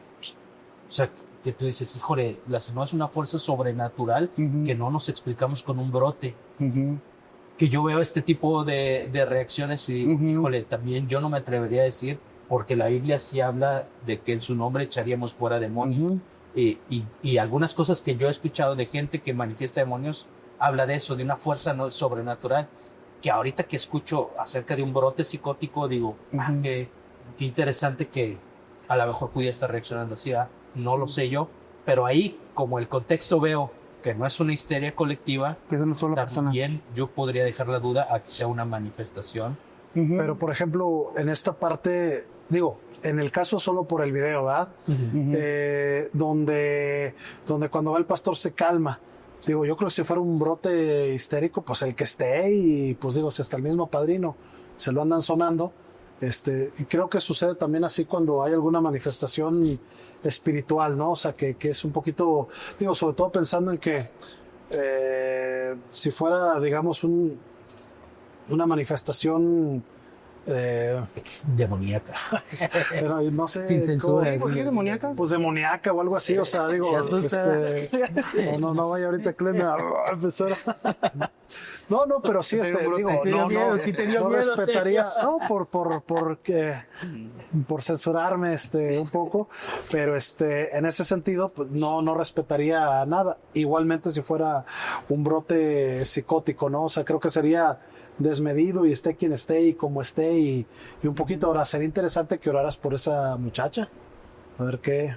O sea, que tú dices, híjole, no es una fuerza sobrenatural que no nos explicamos con un brote. Que yo veo este tipo de reacciones y digo, híjole, también yo no me atrevería a decir, porque la Biblia sí habla de que en su nombre echaríamos fuera demonios. Y algunas cosas que yo he escuchado de gente que manifiesta demonios, habla de eso, de una fuerza sobrenatural, que ahorita que escucho acerca de un brote psicótico, digo, qué interesante que a lo mejor pudiera estar reaccionando así, no lo sé yo, pero ahí, como el contexto veo que no es una histeria colectiva, Que es una sola persona. también yo podría dejar la duda a que sea una manifestación. Pero, por ejemplo, en esta parte, digo, en el caso solo por el video, ¿verdad? Donde cuando va el pastor se calma. Digo, yo creo que si fuera un brote histérico, pues el que esté y pues digo, si hasta el mismo padrino se lo andan sonando. Y creo que sucede también así cuando hay alguna manifestación espiritual, ¿no? O sea, que es un poquito, digo, sobre todo pensando en que si fuera, digamos, una manifestación Demoníaca. pero no sé, Sin censura. ¿cómo? ¿Por qué demoníaca? Pues demoníaca o algo así, o sea, digo, no vaya ahorita Clem a empezar. No, pero sí, digo, no respetaría, no, por censurarme, un poco, pero en ese sentido, pues no respetaría nada. Igualmente si fuera un brote psicótico, ¿no? O sea, creo que sería desmedido y esté quien esté y como esté y un poquito. Ahora, sería interesante que oraras por esa muchacha. A ver qué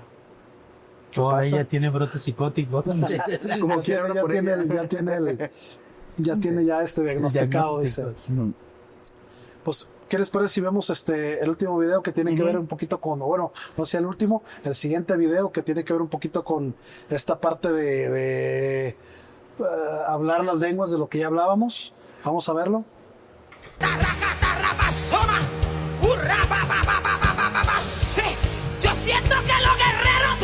pasa. Ella tiene brote psicótico. Como quiera, ya por tiene ella. tiene diagnosticado, dice. Pues, ¿qué les parece si vemos el último video que tiene que ver un poquito con, bueno, no sé el último, el siguiente video que tiene que ver un poquito con esta parte de hablar las lenguas de lo que ya hablábamos? Vamos a verlo. Yo siento que los guerreros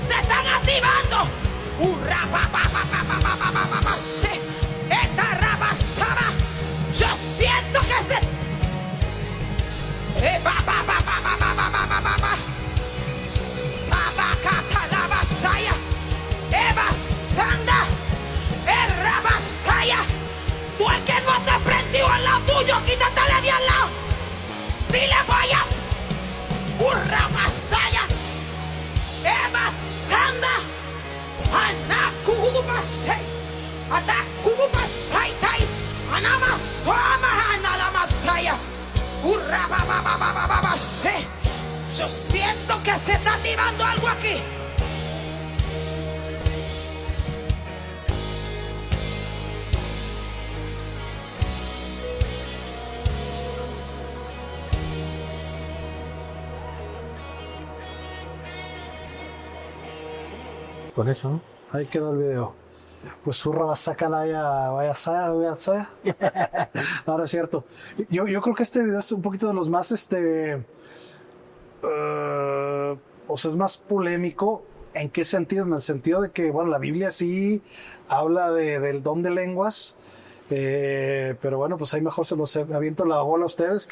se están activando. Yo siento que tú el que no te prendió al lado tuyo, quítatele de al lado. Dile vaya. Urra masaya. Eva sanda. Anakubu masay. Atakubu masay tay. Anamasoma anala masaya. Urra ba. Yo siento que se está activando algo aquí. Con eso, ¿no? Ahí quedó el video. Pues surra va a sacarla vaya saya. Ahora es cierto. Yo creo que este video es un poquito de los más, o sea, es más polémico. ¿En qué sentido? En el sentido de que, bueno, la Biblia sí habla del don de lenguas, pero bueno, pues ahí mejor se los aviento la bola a ustedes,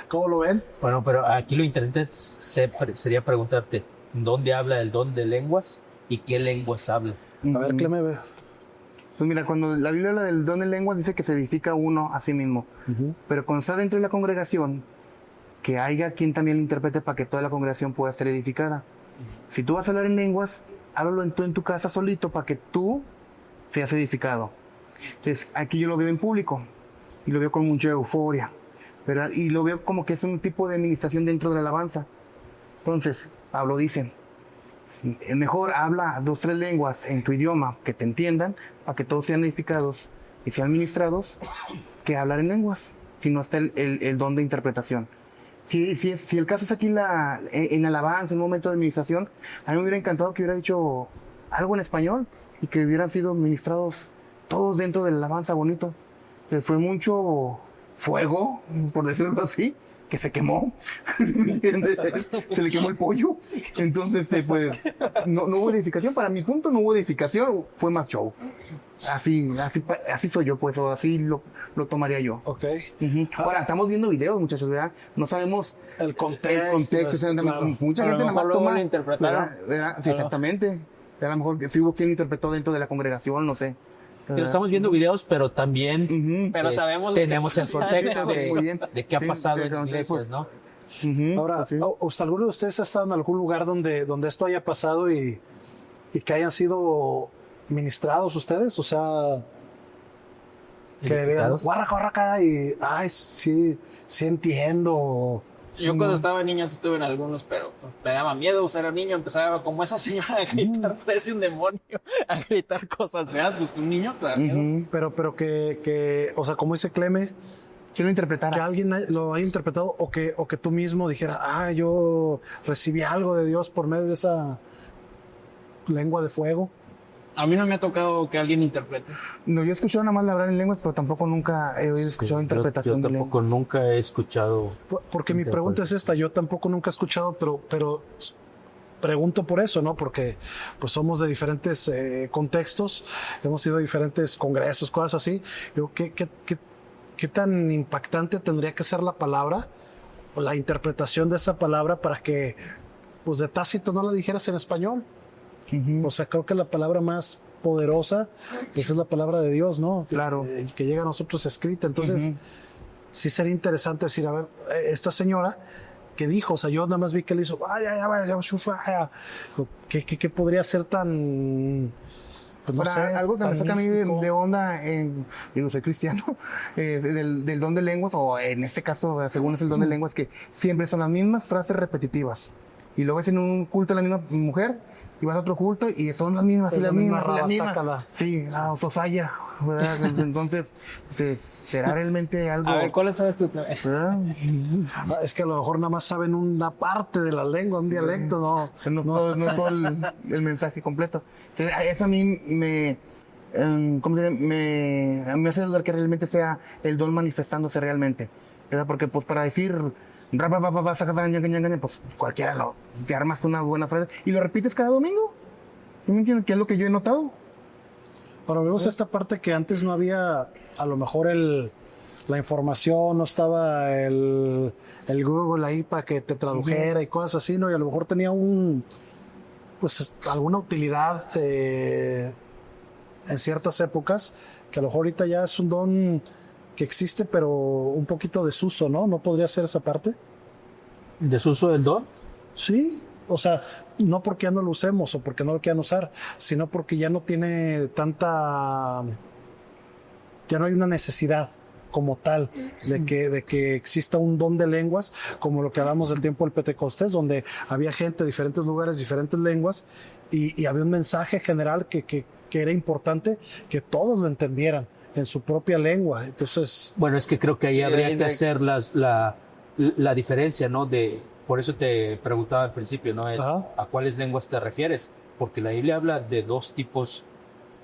¿cómo lo ven? Bueno, pero aquí lo interesante sería preguntarte, ¿dónde habla el don de lenguas y qué lenguas habla? A ver, ¿qué me ve? Pues mira, cuando la Biblia habla del don de lenguas dice que se edifica uno a sí mismo. Pero cuando está dentro de la congregación, que haya quien también lo interprete para que toda la congregación pueda ser edificada. Si tú vas a hablar en lenguas, háblalo en tu casa solito para que tú seas edificado. Entonces, aquí yo lo veo en público y lo veo con mucha euforia, ¿verdad? Y lo veo como que es un tipo de administración dentro de la alabanza. Entonces, Pablo dice, es mejor habla 2 o 3 lenguas en tu idioma que te entiendan para que todos sean edificados y sean ministrados que hablar en lenguas, si no está el don de interpretación. Si el caso es aquí en alabanza, en un momento de administración, a mí me hubiera encantado que hubiera dicho algo en español y que hubieran sido ministrados todos dentro de la alabanza bonito. Fue mucho fuego, por decirlo así, que se quemó. ¿Entiendes? Se le quemó el pollo. Entonces, pues, no hubo edificación. Para mi punto, no hubo edificación, fue más show. Así soy yo, pues, o así lo tomaría yo. Ok. Ahora, estamos viendo videos, muchachos, ¿verdad? No sabemos El contexto. exactamente. Claro. Mucha A lo gente nada más mejor luego toma. lo interpretaron. ¿verdad? Sí, exactamente. A lo mejor que sí hubo quien interpretó dentro de la congregación, no sé. Pero estamos viendo videos, pero también Pero sabemos lo que tenemos el pasa. contexto Muy bien. de qué ha Sí, pasado de en contexto. iglesias, ¿no? Ahora, Sí. ¿alguno de ustedes ha estado en algún lugar donde esto haya pasado y que hayan sido ministrados ustedes? O sea, que digan, ¿Edificados? guarra acá y, ay, sí entiendo. Yo cuando estaba niño sí estuve en algunos, pero me daba miedo usar al niño. Empezaba como esa señora a gritar, parece un demonio, a gritar cosas feas. Pues un niño te da miedo. Pero que, o sea, como dice Cleme, ¿Quién lo interpretara? que alguien lo haya interpretado o que tú mismo dijeras, yo recibí algo de Dios por medio de esa lengua de fuego. A mí no me ha tocado que alguien interprete. No, yo he escuchado nada más hablar en lenguas, pero tampoco nunca he escuchado interpretación Yo de tampoco lenguas. nunca he escuchado. Porque mi pregunta es esta, yo tampoco nunca he escuchado, pero pregunto por eso, ¿no? Porque pues somos de diferentes contextos, hemos ido a diferentes congresos, cosas así. Digo, ¿qué tan impactante tendría que ser la palabra o la interpretación de esa palabra para que pues de tácito no la dijeras en español? O sea, creo que la palabra más poderosa esa es la palabra de Dios, ¿no? Claro. Que llega a nosotros escrita. Entonces, sí sería interesante decir, a ver, esta señora que dijo, o sea, yo nada más vi que le hizo, ¿qué podría ser tan, pues, no Ahora, sé, algo que me tan saca a mí místico? de onda, digo, soy cristiano, del don de lenguas, o en este caso, según es el don de lenguas, que siempre son las mismas frases repetitivas. Y luego ves en un culto a la misma mujer, y vas a otro culto, y son las mismas, y Es las la misma mismas, y las raba, mismas. sácala. Sí, autofalla, ¿verdad? Entonces, ¿será realmente algo? A ver, ¿cuáles sabes tú? ¿verdad? Es que a lo mejor nada más saben una parte de la lengua, un dialecto, ¿no? No todo el mensaje completo. Entonces, eso a mí ¿cómo se diría? Me hace dudar que realmente sea el don manifestándose realmente, ¿verdad? Porque pues para decir pues cualquiera te armas una buena frase y lo repites cada domingo. ¿Sí me entiendes? ¿Qué es lo que yo he notado? Ahora vemos esta parte que antes no había, a lo mejor la información, no estaba el Google ahí para que te tradujera y cosas así, ¿no? Y a lo mejor tenía pues alguna utilidad en ciertas épocas, que a lo mejor ahorita ya es un don que existe, pero un poquito desuso, ¿no? ¿No podría ser esa parte? ¿Desuso del don? Sí, o sea, no porque ya no lo usemos o porque no lo quieran usar, sino porque ya no tiene ya no hay una necesidad como tal de que exista un don de lenguas, como lo que hablamos del tiempo del Pentecostés, donde había gente de diferentes lugares, diferentes lenguas, y había un mensaje general que era importante que todos lo entendieran en su propia lengua. Entonces, Bueno, es que creo que ahí Sí, habría ahí que de- hacer la diferencia, ¿no? Por eso te preguntaba al principio, ¿no? Ajá. ¿A cuáles lenguas te refieres? Porque la Biblia habla de dos tipos,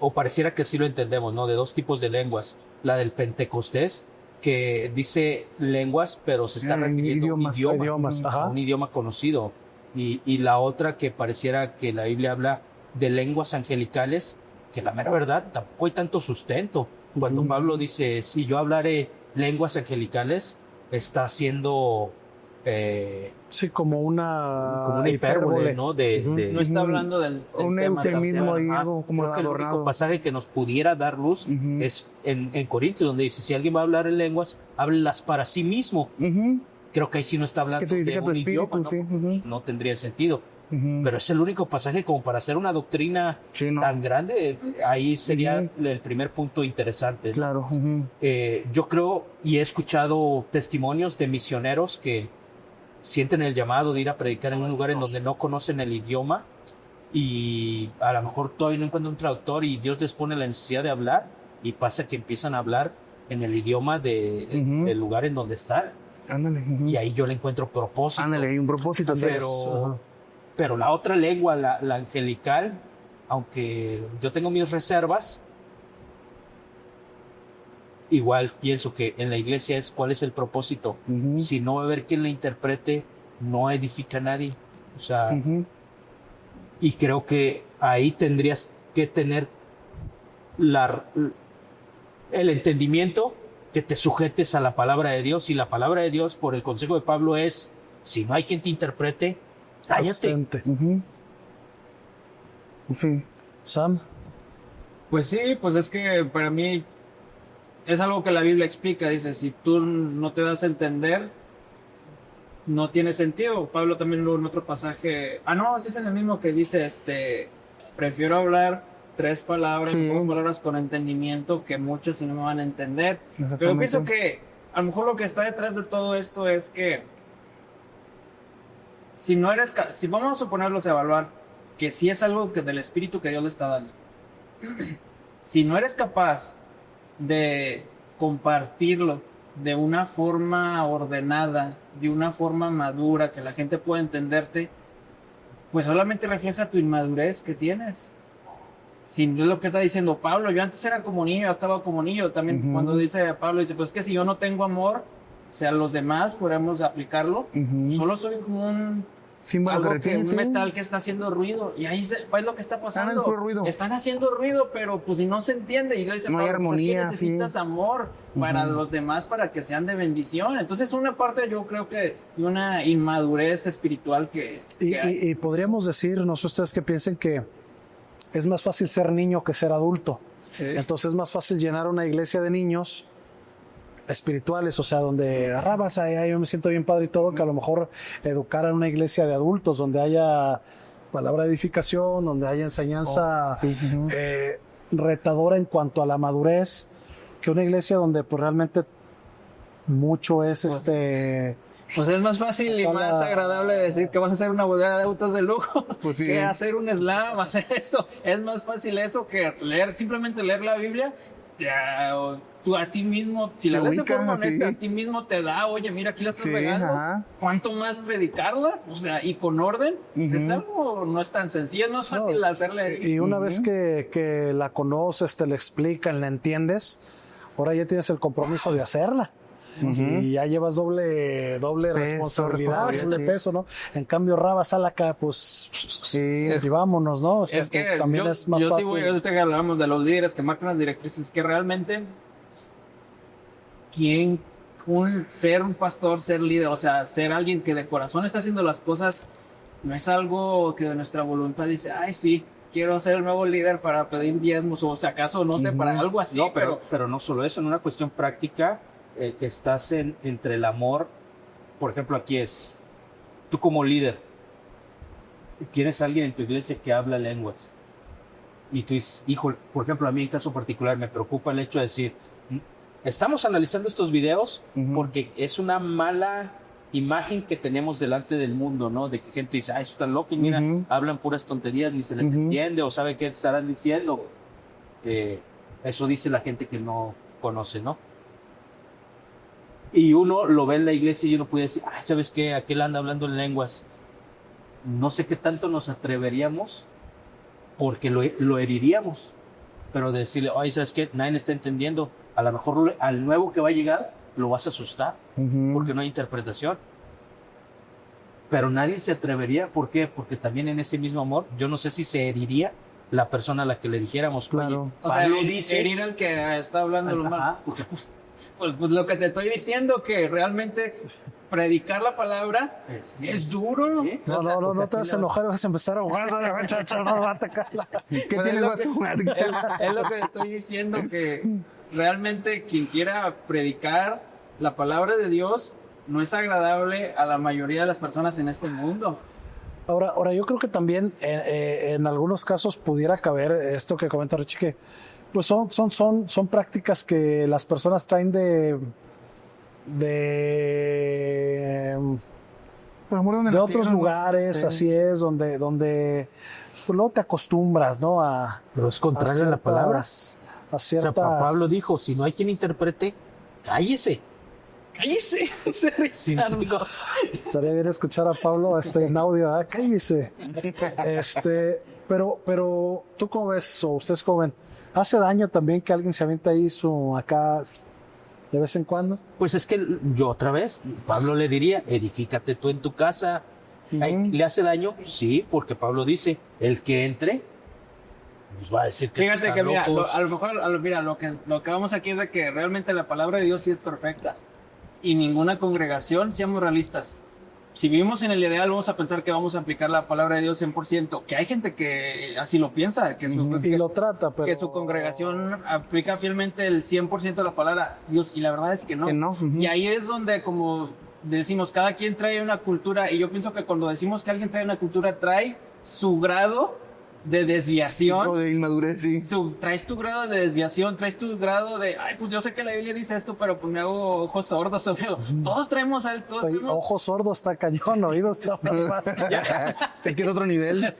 o pareciera que así lo entendemos, ¿no? De dos tipos de lenguas. La del Pentecostés, que dice lenguas, pero se está refiriendo a un idiomas, ajá. un idioma conocido. Y la otra que pareciera que la Biblia habla de lenguas angelicales, que la mera verdad tampoco hay tanto sustento. Cuando Pablo dice, si yo hablaré lenguas angelicales, está haciendo sí, como una hipérbole, ¿no? No está hablando del Un tema tan eufemismo ahí, Ajá. algo como Creo que el único adornado. pasaje que nos pudiera dar luz es en Corintios, donde dice, si alguien va a hablar en lenguas, háblelas para sí mismo. Ujú. Creo que ahí sí no está hablando se edifica de tu un espíritu, idioma, ¿no? sí, ujú. No tendría sentido. Ujú. Pero es el único pasaje como para hacer una doctrina Sí, no. tan grande. Ahí sería el primer punto interesante, ¿no? Claro. Ujú. Yo creo y he escuchado testimonios de misioneros que sienten el llamado de ir a predicar en un lugar en donde no conocen el idioma y a lo mejor todavía no encuentran un traductor y Dios les pone la necesidad de hablar y pasa que empiezan a hablar en el idioma del lugar en donde están. Ándale. Y ahí yo le encuentro propósito. Ándale, hay un propósito. Pero la otra lengua, la angelical, aunque yo tengo mis reservas, igual pienso que en la iglesia es cuál es el propósito. Si no va a haber quien la interprete, no edifica a nadie. O sea, y creo que ahí tendrías que tener el entendimiento que te sujetes a la palabra de Dios. Y la palabra de Dios, por el consejo de Pablo, es: si no hay quien te interprete, cállate. Abstente. Sí. Sam. Pues sí, pues es que para mí es algo que la Biblia explica. Dice, si tú no te das a entender, no tiene sentido. Pablo también luego en otro pasaje, sí es en el mismo que dice, prefiero hablar 3 palabras, Sí. 2 palabras con entendimiento que muchas si no me van a entender. Pero pienso que a lo mejor lo que está detrás de todo esto es que si vamos a suponerlos a evaluar que sí es algo que del Espíritu que Dios le está dando, si no eres capaz de compartirlo de una forma ordenada, de una forma madura, que la gente pueda entenderte, pues solamente refleja tu inmadurez que tienes. Si no es lo que está diciendo Pablo, yo antes era como niño, actuaba como niño. También cuando dice Pablo, dice, pues que si yo no tengo amor, o sea, los demás podemos aplicarlo, solo soy como un metal que está haciendo ruido, y ahí es lo que está pasando. Están haciendo ruido, pero pues si no se entiende, y le dice, no hay Pablo, pues armonía, es que necesitas amor para los demás, para que sean de bendición. Entonces una parte, yo creo que de una inmadurez espiritual que hay. Y podríamos decir, no sé ustedes que piensen que es más fácil ser niño que ser adulto. Sí. Entonces es más fácil llenar una iglesia de niños espirituales, o sea, donde vas ahí, yo me siento bien padre y todo, que a lo mejor educar a una iglesia de adultos, donde haya palabra de edificación, donde haya enseñanza retadora en cuanto a la madurez, que una iglesia donde pues realmente mucho es Pues es más fácil y más agradable decir que vas a hacer una bodega de autos de lujo que hacer un slam, hacer eso. Es más fácil eso que simplemente leer la Biblia. Tú a ti mismo, si la lees de forma honesta, a ti mismo te da, oye, mira, aquí la estás regando. ¿Cuánto más predicarla? O sea, y con orden. Es algo, no es tan sencillo, es más fácil hacerle. Y una vez que la conoces, te la explican, la entiendes, ahora ya tienes el compromiso de hacerla. Y ya llevas doble responsabilidad, doble peso, ¿no? En cambio, sal acá, pues, y vámonos, ¿no? O sea, es que también es más fácil. Sí, que hablamos de los líderes que marcan las directrices, que realmente ser un pastor, ser líder, o sea, ser alguien que de corazón está haciendo las cosas, no es algo que de nuestra voluntad dice, ay, sí, quiero ser el nuevo líder para pedir diezmos, o si acaso, no sé, para algo así. No, pero no solo eso, en una cuestión práctica, que estás entre el amor. Por ejemplo, aquí tú como líder tienes a alguien en tu iglesia que habla lenguas y tú dices, hijo, por ejemplo, a mí en caso particular me preocupa el hecho de decir, estamos analizando estos videos porque es una mala imagen que tenemos delante del mundo, ¿no? De que gente dice, eso están locos, mira, hablan puras tonterías, ni se les entiende o sabe qué estarán diciendo. Eso dice la gente que no conoce, ¿no? Y uno lo ve en la iglesia y uno puede decir, ¿sabes qué? Aquel anda hablando en lenguas. No sé qué tanto nos atreveríamos porque lo heriríamos. Pero decirle, ¿sabes qué? Nadie está entendiendo. A lo mejor al nuevo que va a llegar lo vas a asustar porque no hay interpretación. Pero nadie se atrevería. ¿Por qué? Porque también en ese mismo amor, yo no sé si se heriría la persona a la que le dijéramos. Claro. O sea, herir al que está hablando lo mal. Pues lo que te estoy diciendo, que realmente predicar la palabra es duro. ¿Sí? No te vas a enojar, vas a empezar a ahogar. ¿Qué Pues tiene es lo que estoy diciendo, que realmente quien quiera predicar la palabra de Dios no es agradable a la mayoría de las personas en este mundo. Ahora yo creo que también en algunos casos pudiera caber esto que comenta Richie, que pues son prácticas que las personas traen de otros lugares, así es, donde pues luego te acostumbras, ¿no? Pero es contrario a la palabra. A ciertas... O sea, Pablo dijo, si no hay quien interprete, cállese. cállese, Ricardo. Estaría bien escuchar a Pablo en audio, ¿eh? Cállese. Pero tú cómo ves, o ustedes cómo ven, ¿hace daño también que alguien se avienta ahí acá de vez en cuando? Pues es que yo otra vez, Pablo le diría, edifícate tú en tu casa. ¿Le hace daño? Sí, porque Pablo dice, el que entre, pues va a decir que Fíjate están que, mira, locos. a lo mejor, mira, lo que vamos aquí es de que realmente la palabra de Dios sí es perfecta. Y ninguna congregación, seamos realistas. Si vivimos en el ideal, vamos a pensar que vamos a aplicar la palabra de Dios 100%. Que hay gente que así lo piensa, que Y lo trata, pero... que su congregación aplica fielmente el 100% de la palabra de Dios. Y la verdad es que no. Que no, ujú. Y ahí es donde, como decimos, cada quien trae una cultura. Y yo pienso que cuando decimos que alguien trae una cultura, trae su grado de desviación. Hijo de inmadurez, sí. Traes tu grado de desviación, traes tu grado de, ay, pues yo sé que la Biblia dice esto, pero pues me hago ojos sordos, amigo. Todos traemos a él, todos Oye, traemos... ojos sordos está cañón, oídos está más. Es que es otro nivel.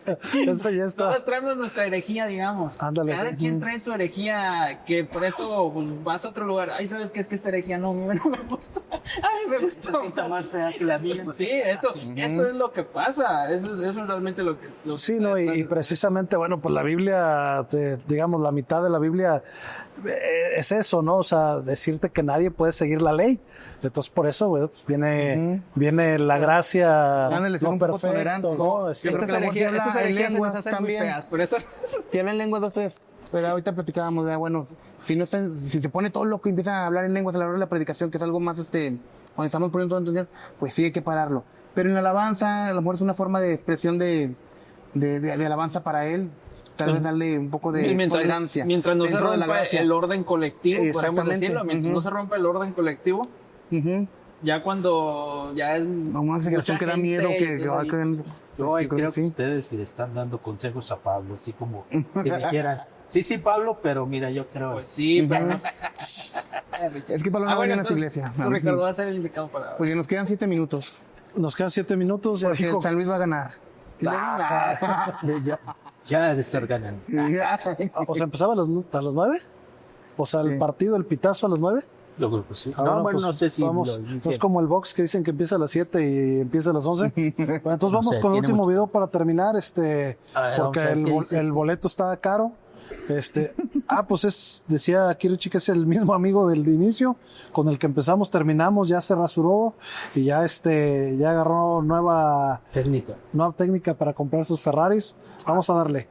Eso ya está. Todos traemos nuestra herejía, digamos. Ándale, Cada sí. quien trae su herejía, que por eso pues, vas a otro lugar. Ay, ¿sabes qué es que esta herejía no me gusta? A mí me gusta. Sí está más fea que la mía. Sí, eso es lo que pasa. Eso es realmente lo que... Sí, no, y precisamente, bueno, pues la Biblia, digamos, la mitad de la Biblia es eso, ¿no? O sea, decirte que nadie puede seguir la ley. Entonces, por eso, güey, pues viene la gracia, Ándale, ser no un poco perfecto, tolerante. ¿no? Yo creo que a lo mejor si habla Estas en herejías se nos lenguas hacen muy también. feas, por eso... Si hablan lenguas dos, tres. Pero ahorita platicábamos de, bueno, si se pone todo loco y empieza a hablar en lenguas a la hora de la predicación, que es algo más, cuando estamos poniendo todo a entender, pues sí hay que pararlo. Pero en la alabanza, a lo mejor es una forma de expresión de alabanza para él. Tal vez darle un poco de tolerancia. Mientras no se dentro de la rompa gracia. el orden colectivo, podemos Exactamente. decirlo. Mientras no se rompa el orden colectivo, Ujú. ya cuando ya es No, una exageración mucha que da gente miedo, y que todo va a ahí. caer. Yo Sí, creo que sí. ustedes le están dando consejos a Pablo, así como si dijeran, sí, Pablo, pero mira, yo creo... Pues sí, pero... Es que Pablo no venía a las iglesias. Tú, Ricardo, vas a ser el indicado para... Pues ya nos quedan 7 minutos. Nos quedan 7 minutos. Ya Porque dijo, San Luis va a ganar. Ya ha de estar ganando. o sea, empezaba a las 9. O sea, el partido, el pitazo a las 9. Yo creo que sí. Ah, No, bueno, pues no sé si... vamos, lo no es hicieron. como el box que dicen que empieza a las 7 y empieza a las 11. Bueno, entonces No vamos sé, con el tiene último mucho. video para terminar, A ver, porque vamos a ver qué dice. el boleto está caro. Pues decía aquí Richie que es el mismo amigo del inicio, con el que empezamos, terminamos, ya se rasuró y ya ya agarró nueva técnica para comprar sus Ferraris. Vamos a darle.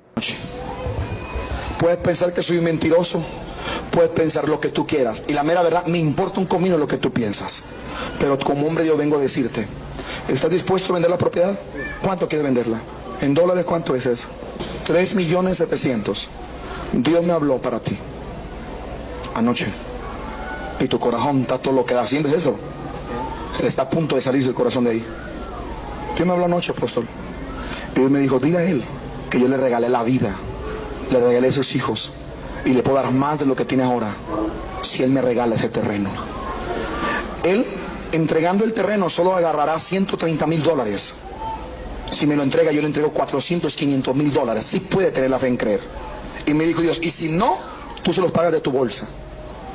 Puedes pensar que soy un mentiroso, puedes pensar lo que tú quieras. Y la mera verdad, me importa un comino lo que tú piensas. Pero como hombre yo vengo a decirte, ¿estás dispuesto a vender la propiedad? ¿Cuánto quieres venderla? ¿En dólares cuánto es eso? 3.700.000. Dios me habló para ti anoche. Y tu corazón está todo lo que da. ¿Sientes eso? Está a punto de salirse el corazón de ahí. Dios me habló anoche, apóstol. Y Dios me dijo, dile a él que yo le regalé la vida. Le regalé sus hijos y le puedo dar más de lo que tiene ahora si él me regala ese terreno. Él, entregando el terreno, solo agarrará $130,000. Si me lo entrega, yo le entrego 400, $500,000. Sí puede tener la fe en creer. Y me dijo Dios, y si no, tú se los pagas de tu bolsa.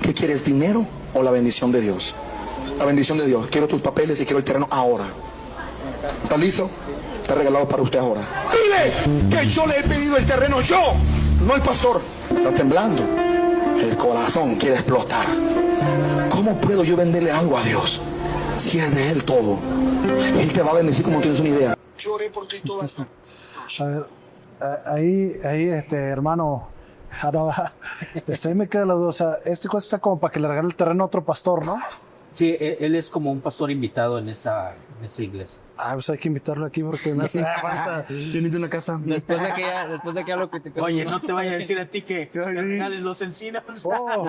¿Qué quieres, dinero o la bendición de Dios? La bendición de Dios. Quiero tus papeles y quiero el terreno ahora. ¿Está listo? Está regalado para usted ahora. Dile que yo le he pedido el terreno, yo, no el pastor. Está temblando. El corazón quiere explotar. ¿Cómo puedo yo venderle algo a Dios si es de Él todo? Él te va a bendecir como no tienes una idea. Yo oré por ti toda esta. A ver, ahí, hermano, ahí me queda la duda. O sea, cuesta como para que le regale el terreno a otro pastor, ¿no? Sí, él es como un pastor invitado en esa iglesia. Pues hay que invitarlo aquí porque me hace falta. Yo necesito una casa. Después de que ya lo criticamos. Oye, no te vaya a decir a ti que regales los encinos. Oh.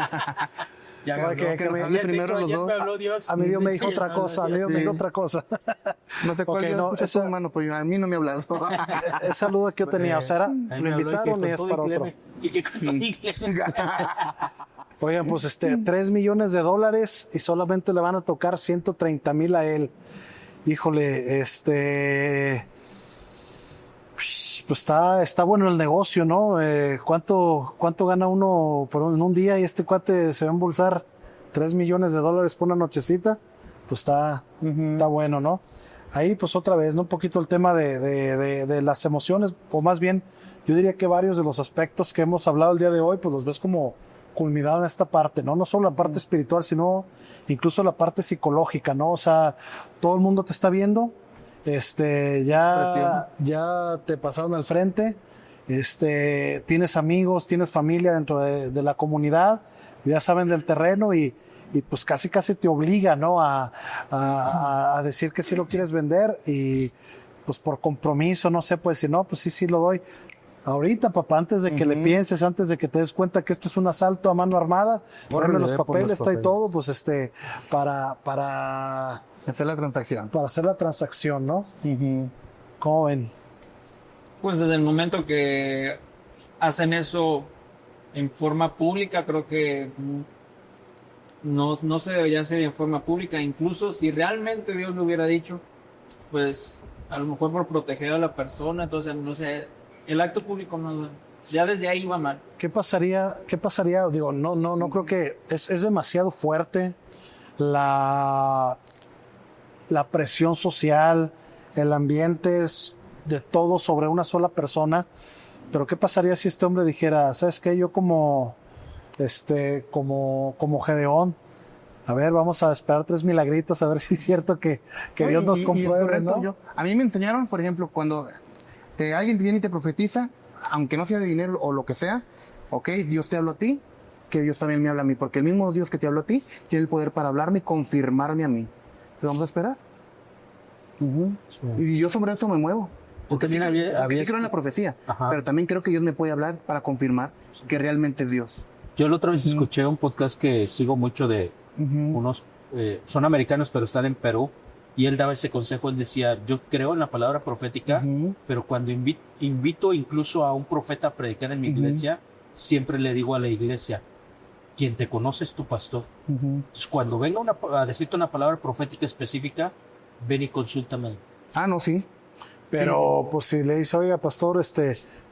Ya Oye, habló, que me ayer, primero de hecho, los ayer dos. me habló Dios. A mí Dios me dijo Sí, otra cosa, a mí Dios me dijo otra cosa. No sé cuál Ok, yo no, escuché esa- tu hermano, pero a mí no me ha hablado. Esa duda que yo tenía, o sea, A mí lo me habló invitaron que y es con para todo otro. y que con todo iglesia. Oigan, pues $3 millones y solamente le van a tocar 130,000 a él. Híjole, pues está bueno el negocio, ¿no? ¿Cuánto gana uno en un día? Y este cuate se va a embolsar $3 millones por una nochecita. pues está bueno, ¿no? Ahí pues otra vez, ¿no? Un poquito el tema de las emociones, o más bien, yo diría que varios de los aspectos que hemos hablado el día de hoy, pues los ves como culminado en esta parte, ¿no? No solo la parte espiritual, sino incluso la parte psicológica, ¿no? O sea, todo el mundo te está viendo, ya te pasaron al frente, tienes amigos, tienes familia dentro de la comunidad, ya saben del terreno y pues casi te obliga, ¿no? A decir que sí lo quieres vender y pues por compromiso, no sé, pues si no, pues sí lo doy. Ahorita, papá, antes de que le pienses, antes de que te des cuenta que esto es un asalto a mano armada, ponle los papeles, trae todo, pues para hacer la transacción. Para hacer la transacción, ¿no? ¿Cómo ven? Pues desde el momento que hacen eso en forma pública, creo que no se debería hacer en forma pública. Incluso si realmente Dios lo hubiera dicho, pues a lo mejor por proteger a la persona, entonces no sé, el acto público ya desde ahí va mal. ¿Qué pasaría? Digo, no creo que es demasiado fuerte la presión social, el ambiente es de todo sobre una sola persona, pero ¿qué pasaría si este hombre dijera, ¿sabes qué? Yo como Gedeón, a ver, vamos a esperar 3 milagritos a ver si es cierto que Dios nos compruebe, ¿no? A mí me enseñaron, por ejemplo, cuando alguien viene y te profetiza, aunque no sea de dinero o lo que sea, ok, Dios te habló a ti, que Dios también me habla a mí, porque el mismo Dios que te habló a ti tiene el poder para hablarme y confirmarme a mí. ¿Lo vamos a esperar? Sí. Y yo sobre eso me muevo. Porque sí creo en la profecía, pero también creo que Dios me puede hablar para confirmar que realmente es Dios. Yo la otra vez escuché un podcast que sigo mucho de unos, son americanos pero están en Perú, y él daba ese consejo. Él decía, yo creo en la palabra profética, pero cuando invito incluso a un profeta a predicar en mi iglesia, siempre le digo a la iglesia, quien te conoce es tu pastor. Entonces, cuando venga a decirte una palabra profética específica, ven y consúltame. No, sí. Pero pues si le dice, oiga, pastor,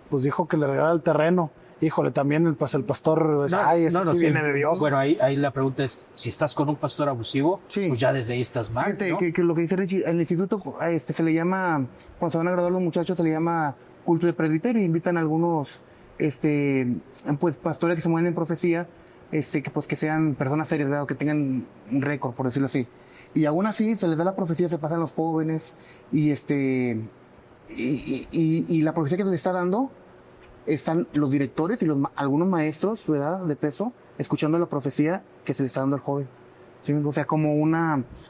pues dijo que le regala el terreno. Híjole, también el pastor, sí viene de Dios. Bueno, ahí la pregunta es, si estás con un pastor abusivo, pues ya desde ahí estás mal. Fíjate, ¿no? que lo que dice Richie, el instituto se le llama, cuando se van a graduar los muchachos, se le llama culto de presbiterio, y invitan a algunos pues pastores que se mueven en profecía, que sean personas serias, ¿verdad? Que tengan un récord, por decirlo así. Y aún así se les da la profecía, se pasan los jóvenes, y la profecía que se les está dando, están los directores y algunos maestros, ¿verdad?, de peso, escuchando la profecía que se le está dando al joven. ¿Sí? O sea, como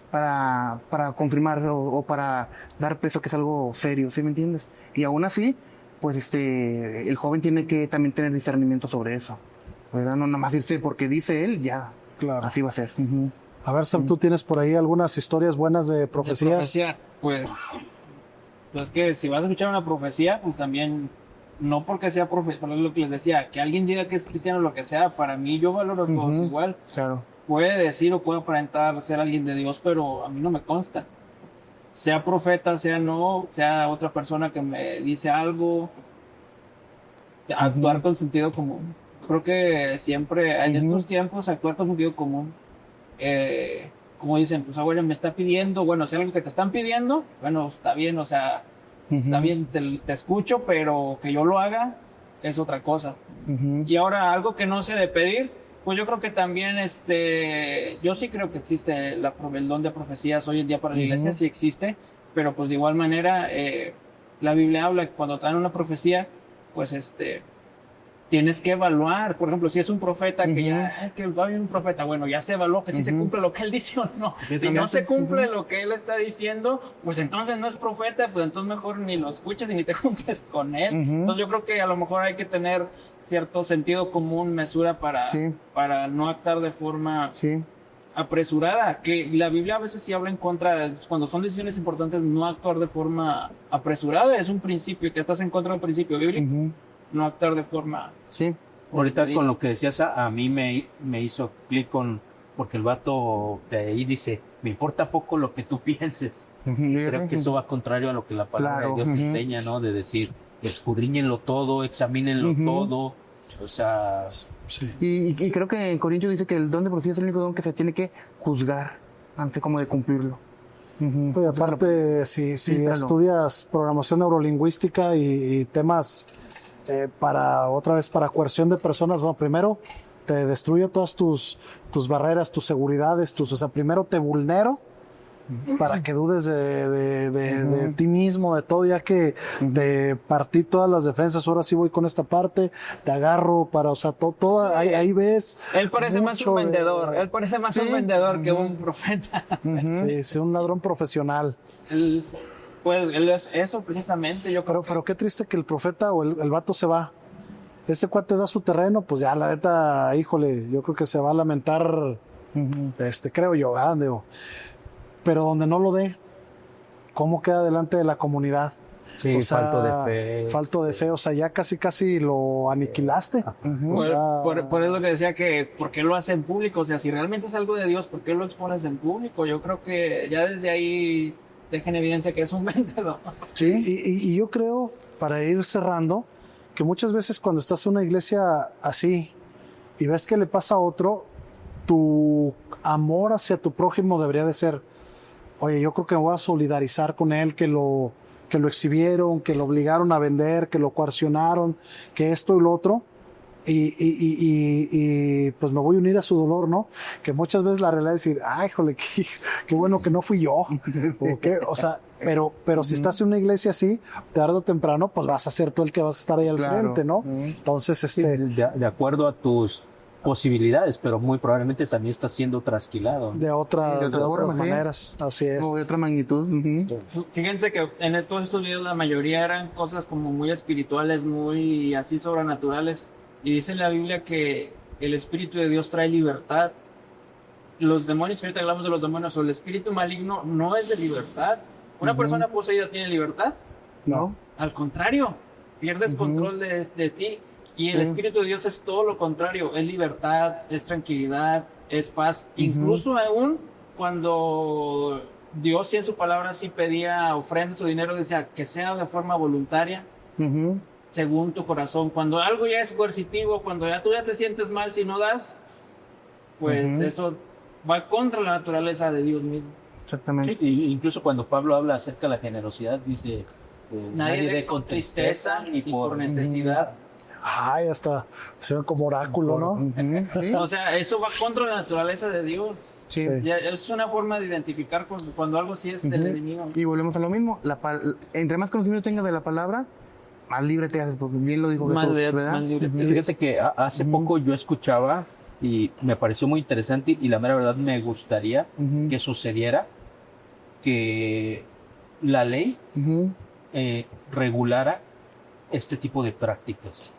para confirmar o para dar peso que es algo serio, ¿sí me entiendes? Y aún así, pues el joven tiene que también tener discernimiento sobre eso, ¿verdad? No nada más irse porque dice él, ya, claro, así va a ser. A ver, Sam, ¿tú tienes por ahí algunas historias buenas de profecías? De profecía, pues que si vas a escuchar una profecía, pues también, no porque sea profecía, por lo que les decía, que alguien diga que es cristiano o lo que sea, para mí yo valoro a todos igual. Claro. Puede decir o puede aparentar ser alguien de Dios, pero a mí no me consta. Sea profeta, sea no, sea otra persona que me dice algo, actuar con sentido común. Creo que siempre, en estos tiempos, actuar con sentido común. Como dicen, pues abuelo me está pidiendo, bueno, si algo que te están pidiendo, bueno, está bien, o sea, está bien, te escucho, pero que yo lo haga es otra cosa. Y ahora, algo que no sé de pedir, pues yo creo que también, yo sí creo que existe el don de profecías hoy en día para la iglesia, sí existe, pero pues de igual manera, la Biblia habla que cuando te dan una profecía, pues tienes que evaluar. Por ejemplo, si es un profeta que ya, es que va a haber un profeta, bueno, ya se evaluó que si se cumple lo que él dice o no. Si no se cumple lo que él está diciendo, pues entonces no es profeta, pues entonces mejor ni lo escuches y ni te juntes con él. Entonces yo creo que a lo mejor hay que tener cierto sentido común, mesura para no actuar de forma apresurada. Que la Biblia a veces sí habla en contra, cuando son decisiones importantes, no actuar de forma apresurada. Es un principio, que estás en contra de un principio bíblico. No actuar de forma... Sí. Ahorita con lo que decías, a mí me hizo clic porque el vato de ahí dice, me importa poco lo que tú pienses. Creo que eso va contrario a lo que la palabra de Dios enseña, ¿no? De decir, escudriñenlo todo, examínenlo todo. O sea... Sí. Y creo que en Corintios dice que el don de profecía es el único don que se tiene que juzgar. antes como de cumplirlo. Oye, aparte, si Filtralo. estudias programación neurolingüística y temas para coerción de personas, bueno, primero te destruye todas tus barreras, tus seguridades, o sea, primero te vulnero para que dudes de ti mismo, de todo, ya que te partí todas las defensas, ahora sí voy con esta parte, te agarro para, o sea, todo, Sí. ahí ves. Él parece más un mucho de- vendedor. Él parece más un vendedor que un profeta. Sí, un ladrón profesional. Él, pues él es eso precisamente. Yo creo Pero qué triste que el profeta o el vato se va. Este cuate da su terreno, pues ya la neta, híjole, yo creo que se va a lamentar, creo yo, ¿verdad? Digo, pero donde no lo dé, ¿cómo queda delante de la comunidad? Sí, O sea, falto de fe. Falto de fe, o sea, ya casi lo aniquilaste. O sea, por eso que decía que ¿por qué lo hace en público? O sea, si realmente es algo de Dios, ¿por qué lo expones en público? Yo creo que ya desde ahí deja en evidencia que es un vendedor. Sí, y yo creo, para ir cerrando, que muchas veces cuando estás en una iglesia así y ves que le pasa a otro, tu amor hacia tu prójimo debería de ser, oye, yo creo que me voy a solidarizar con él, que lo exhibieron, que lo obligaron a vender, que lo coercionaron, que esto y lo otro. Y pues me voy a unir a su dolor, ¿no? Que muchas veces la realidad es decir, ay, híjole, qué bueno que no fui yo. O sea, pero si estás en una iglesia así, tarde o temprano, pues vas a ser tú el que vas a estar ahí al Claro. frente, ¿no? Entonces, De acuerdo a tus posibilidades, pero muy probablemente también estás siendo trasquilado, ¿no? de otras forma, sí. maneras, así es. O de otra magnitud. Fíjense que en todos estos videos la mayoría eran cosas como muy espirituales, muy así sobrenaturales. Y dice en la Biblia que el Espíritu de Dios trae libertad. Los demonios, que ahorita hablamos de los demonios, o el espíritu maligno no es de libertad. ¿Una persona poseída tiene libertad? No. Al contrario, pierdes control de ti. Y el Espíritu de Dios es todo lo contrario. Es libertad, es tranquilidad, es paz. Incluso aún cuando Dios en su palabra sí pedía ofrendas o dinero, decía que sea de forma voluntaria, según tu corazón. Cuando algo ya es coercitivo, cuando tú ya te sientes mal si no das, pues eso va contra la naturaleza de Dios mismo. Exactamente. Sí, y incluso cuando Pablo habla acerca de la generosidad, dice, Nadie dé con tristeza ni por necesidad. Ay, hasta se ven como oráculo, ¿no? Sí. O sea, eso va contra la naturaleza de Dios. Sí. Ya es una forma de identificar cuando algo sí es del enemigo. Y volvemos a lo mismo. Entre más conocimiento tengas de la palabra, más libre te haces. Porque bien lo dijo Jesús, ¿verdad? Más libre te Fíjate que hace poco yo escuchaba y me pareció muy interesante y la mera verdad me gustaría que sucediera que la ley regulara este tipo de prácticas.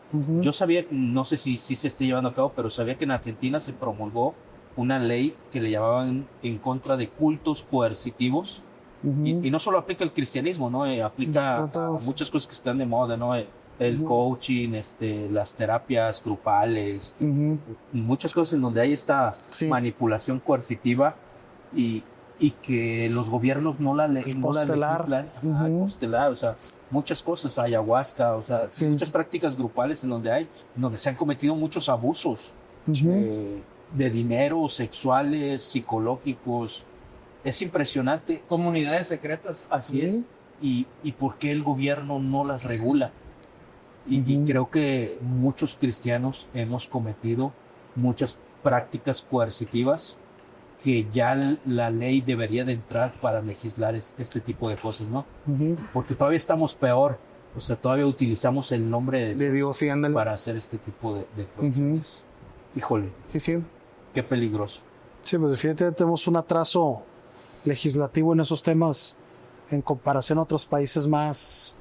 Yo sabía, no sé si se esté llevando a cabo, pero sabía que en Argentina se promulgó una ley que le llamaban en contra de cultos coercitivos. Y no solo aplica al cristianismo, ¿no? Aplica a muchas cosas que están de moda, ¿no? El coaching, las terapias grupales, muchas cosas en donde hay esta manipulación coercitiva y que los gobiernos no la legislan. Costelar, o sea, muchas cosas, ayahuasca, o sea, muchas prácticas grupales en donde se han cometido muchos abusos de dinero, sexuales, psicológicos. Es impresionante. Comunidades secretas. Así es. Y por qué el gobierno no las regula. Y creo que muchos cristianos hemos cometido muchas prácticas coercitivas que ya la ley debería de entrar para legislar este tipo de cosas, ¿no? Porque todavía estamos peor. O sea, todavía utilizamos el nombre De Dios, sí, ándale. para hacer este tipo de cuestiones. Híjole, Sí. qué peligroso. Sí, pues definitivamente tenemos un atraso legislativo en esos temas en comparación a otros países más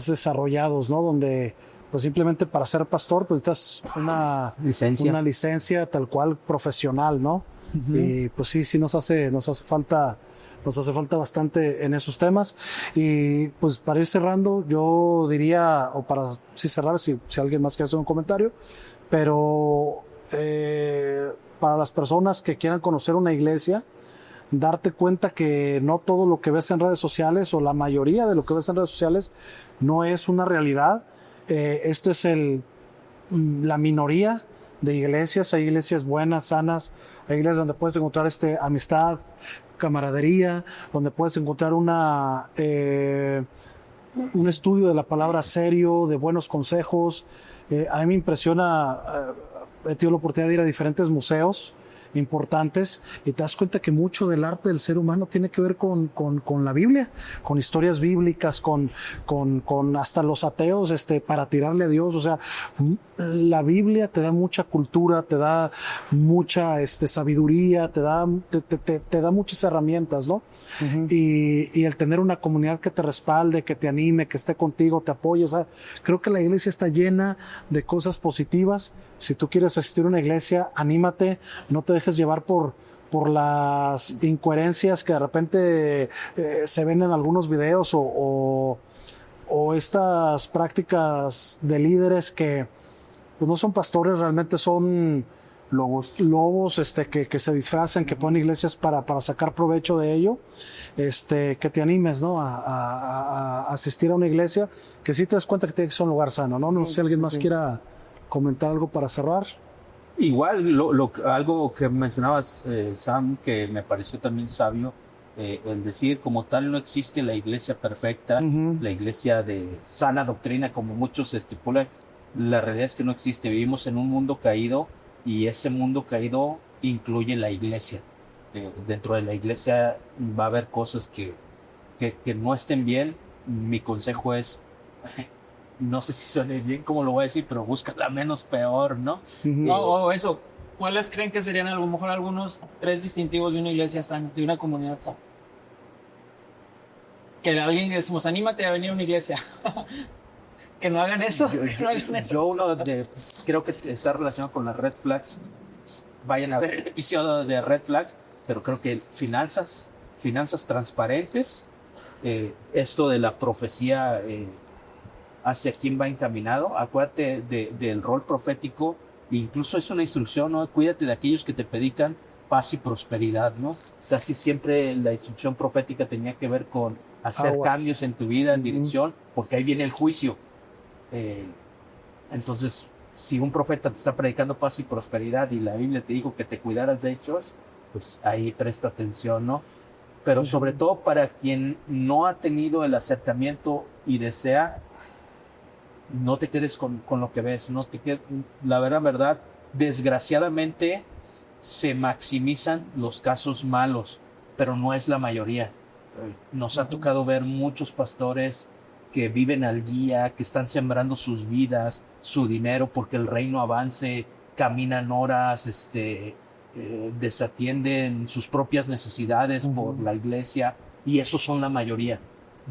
desarrollados, ¿no? Donde pues simplemente para ser pastor pues necesitas una licencia tal cual profesional, ¿no? Y pues sí nos hace falta bastante en esos temas. Y pues para ir cerrando, yo diría, o para cerrar, si alguien más quiere hacer un comentario, pero para las personas que quieran conocer una iglesia, darte cuenta que no todo lo que ves en redes sociales o la mayoría de lo que ves en redes sociales no es una realidad. Esto es la minoría de iglesias. Hay iglesias buenas, sanas, hay iglesias donde puedes encontrar amistad, camaradería, donde puedes encontrar un estudio de la palabra serio, de buenos consejos. A mí me impresiona, he tenido la oportunidad de ir a diferentes museos importantes y te das cuenta que mucho del arte del ser humano tiene que ver con la Biblia, con historias bíblicas, con hasta los ateos para tirarle a Dios. O sea, la Biblia te da mucha cultura, te da mucha sabiduría, te da muchas herramientas, ¿no? Y el tener una comunidad que te respalde, que te anime, que esté contigo, te apoye. O sea, creo que la iglesia está llena de cosas positivas. Si tú quieres asistir a una iglesia, anímate, no te dejes llevar por las incoherencias que de repente se ven en algunos videos o estas prácticas de líderes que pues no son pastores, realmente son lobos que se disfrazan, que ponen iglesias para sacar provecho de ello. Que te animes, ¿no? a asistir a una iglesia, que sí te das cuenta que tiene que ser un lugar sano, ¿no? No sé si alguien más quiera comentar algo para cerrar. Igual, algo que mencionabas, Sam, que me pareció también sabio, el decir, como tal, no existe la iglesia perfecta, la iglesia de sana doctrina, como muchos estipulan. La realidad es que no existe. Vivimos en un mundo caído y ese mundo caído incluye la iglesia. Dentro de la iglesia va a haber cosas que no estén bien. Mi consejo es, no sé si suene bien como lo voy a decir, pero busca la menos peor, ¿no? O eso, ¿cuáles creen que serían a lo mejor algunos 3 distintivos de una iglesia sana, de una comunidad sana? Que a alguien le decimos, anímate a venir a una iglesia. Que no hagan eso. Yo creo que está relacionado con las red flags. Vayan a ver el episodio de red flags, pero creo que finanzas transparentes, esto de la profecía, hacia quién va encaminado. Acuérdate del rol profético, incluso es una instrucción, ¿no? Cuídate de aquellos que te predican paz y prosperidad, ¿no? Casi siempre la instrucción profética tenía que ver con hacer cambios en tu vida, en dirección, porque ahí viene el juicio. Entonces, si un profeta te está predicando paz y prosperidad y la Biblia te dijo que te cuidaras de ellos, pues ahí presta atención, ¿no? Pero sobre todo para quien no ha tenido el acercamiento y desea, no te quedes con lo que ves, no te quedes, la verdad, desgraciadamente se maximizan los casos malos, pero no es la mayoría. Nos ha tocado ver muchos pastores que viven al día, que están sembrando sus vidas, su dinero, porque el reino avance, caminan horas, desatienden sus propias necesidades por la iglesia, y esos son la mayoría.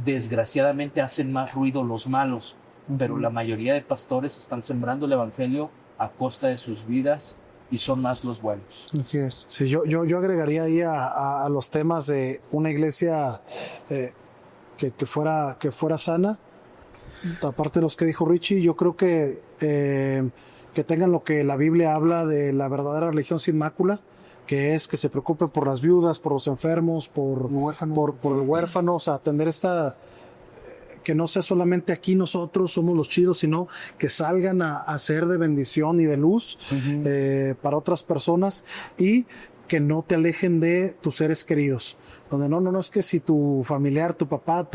Desgraciadamente hacen más ruido los malos, pero la mayoría de pastores están sembrando el evangelio a costa de sus vidas y son más los buenos. Así es. Sí, yo agregaría ahí a los temas de una iglesia que fuera sana. Aparte de los que dijo Richie, yo creo que tengan lo que la Biblia habla de la verdadera religión sin mácula, que es que se preocupen por las viudas, por los enfermos, por el huérfano, o sea, atender que no sea solamente aquí nosotros somos los chidos, sino que salgan a ser de bendición y de luz para otras personas, y que no te alejen de tus seres queridos. Donde no es que si tu familiar, tu papá,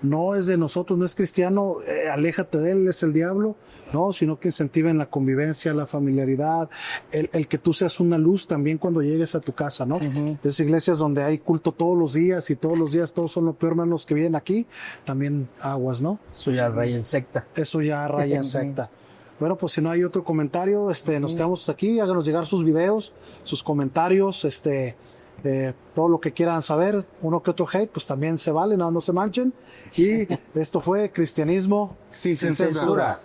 no es de nosotros, no es cristiano, aléjate de él, es el diablo, no, sino que incentiven la convivencia, la familiaridad, el que tú seas una luz también cuando llegues a tu casa, ¿no? Es iglesias donde hay culto todos los días y todos los días todos son los peor hermanos que vienen aquí, también aguas, ¿no? Eso ya raya en secta. Eso ya raya en secta. Bueno, pues si no hay otro comentario, nos quedamos aquí. Háganos llegar sus videos, sus comentarios, todo lo que quieran saber. Uno que otro hate, pues también se vale, no se manchen. Y esto fue Cristianismo sin censura.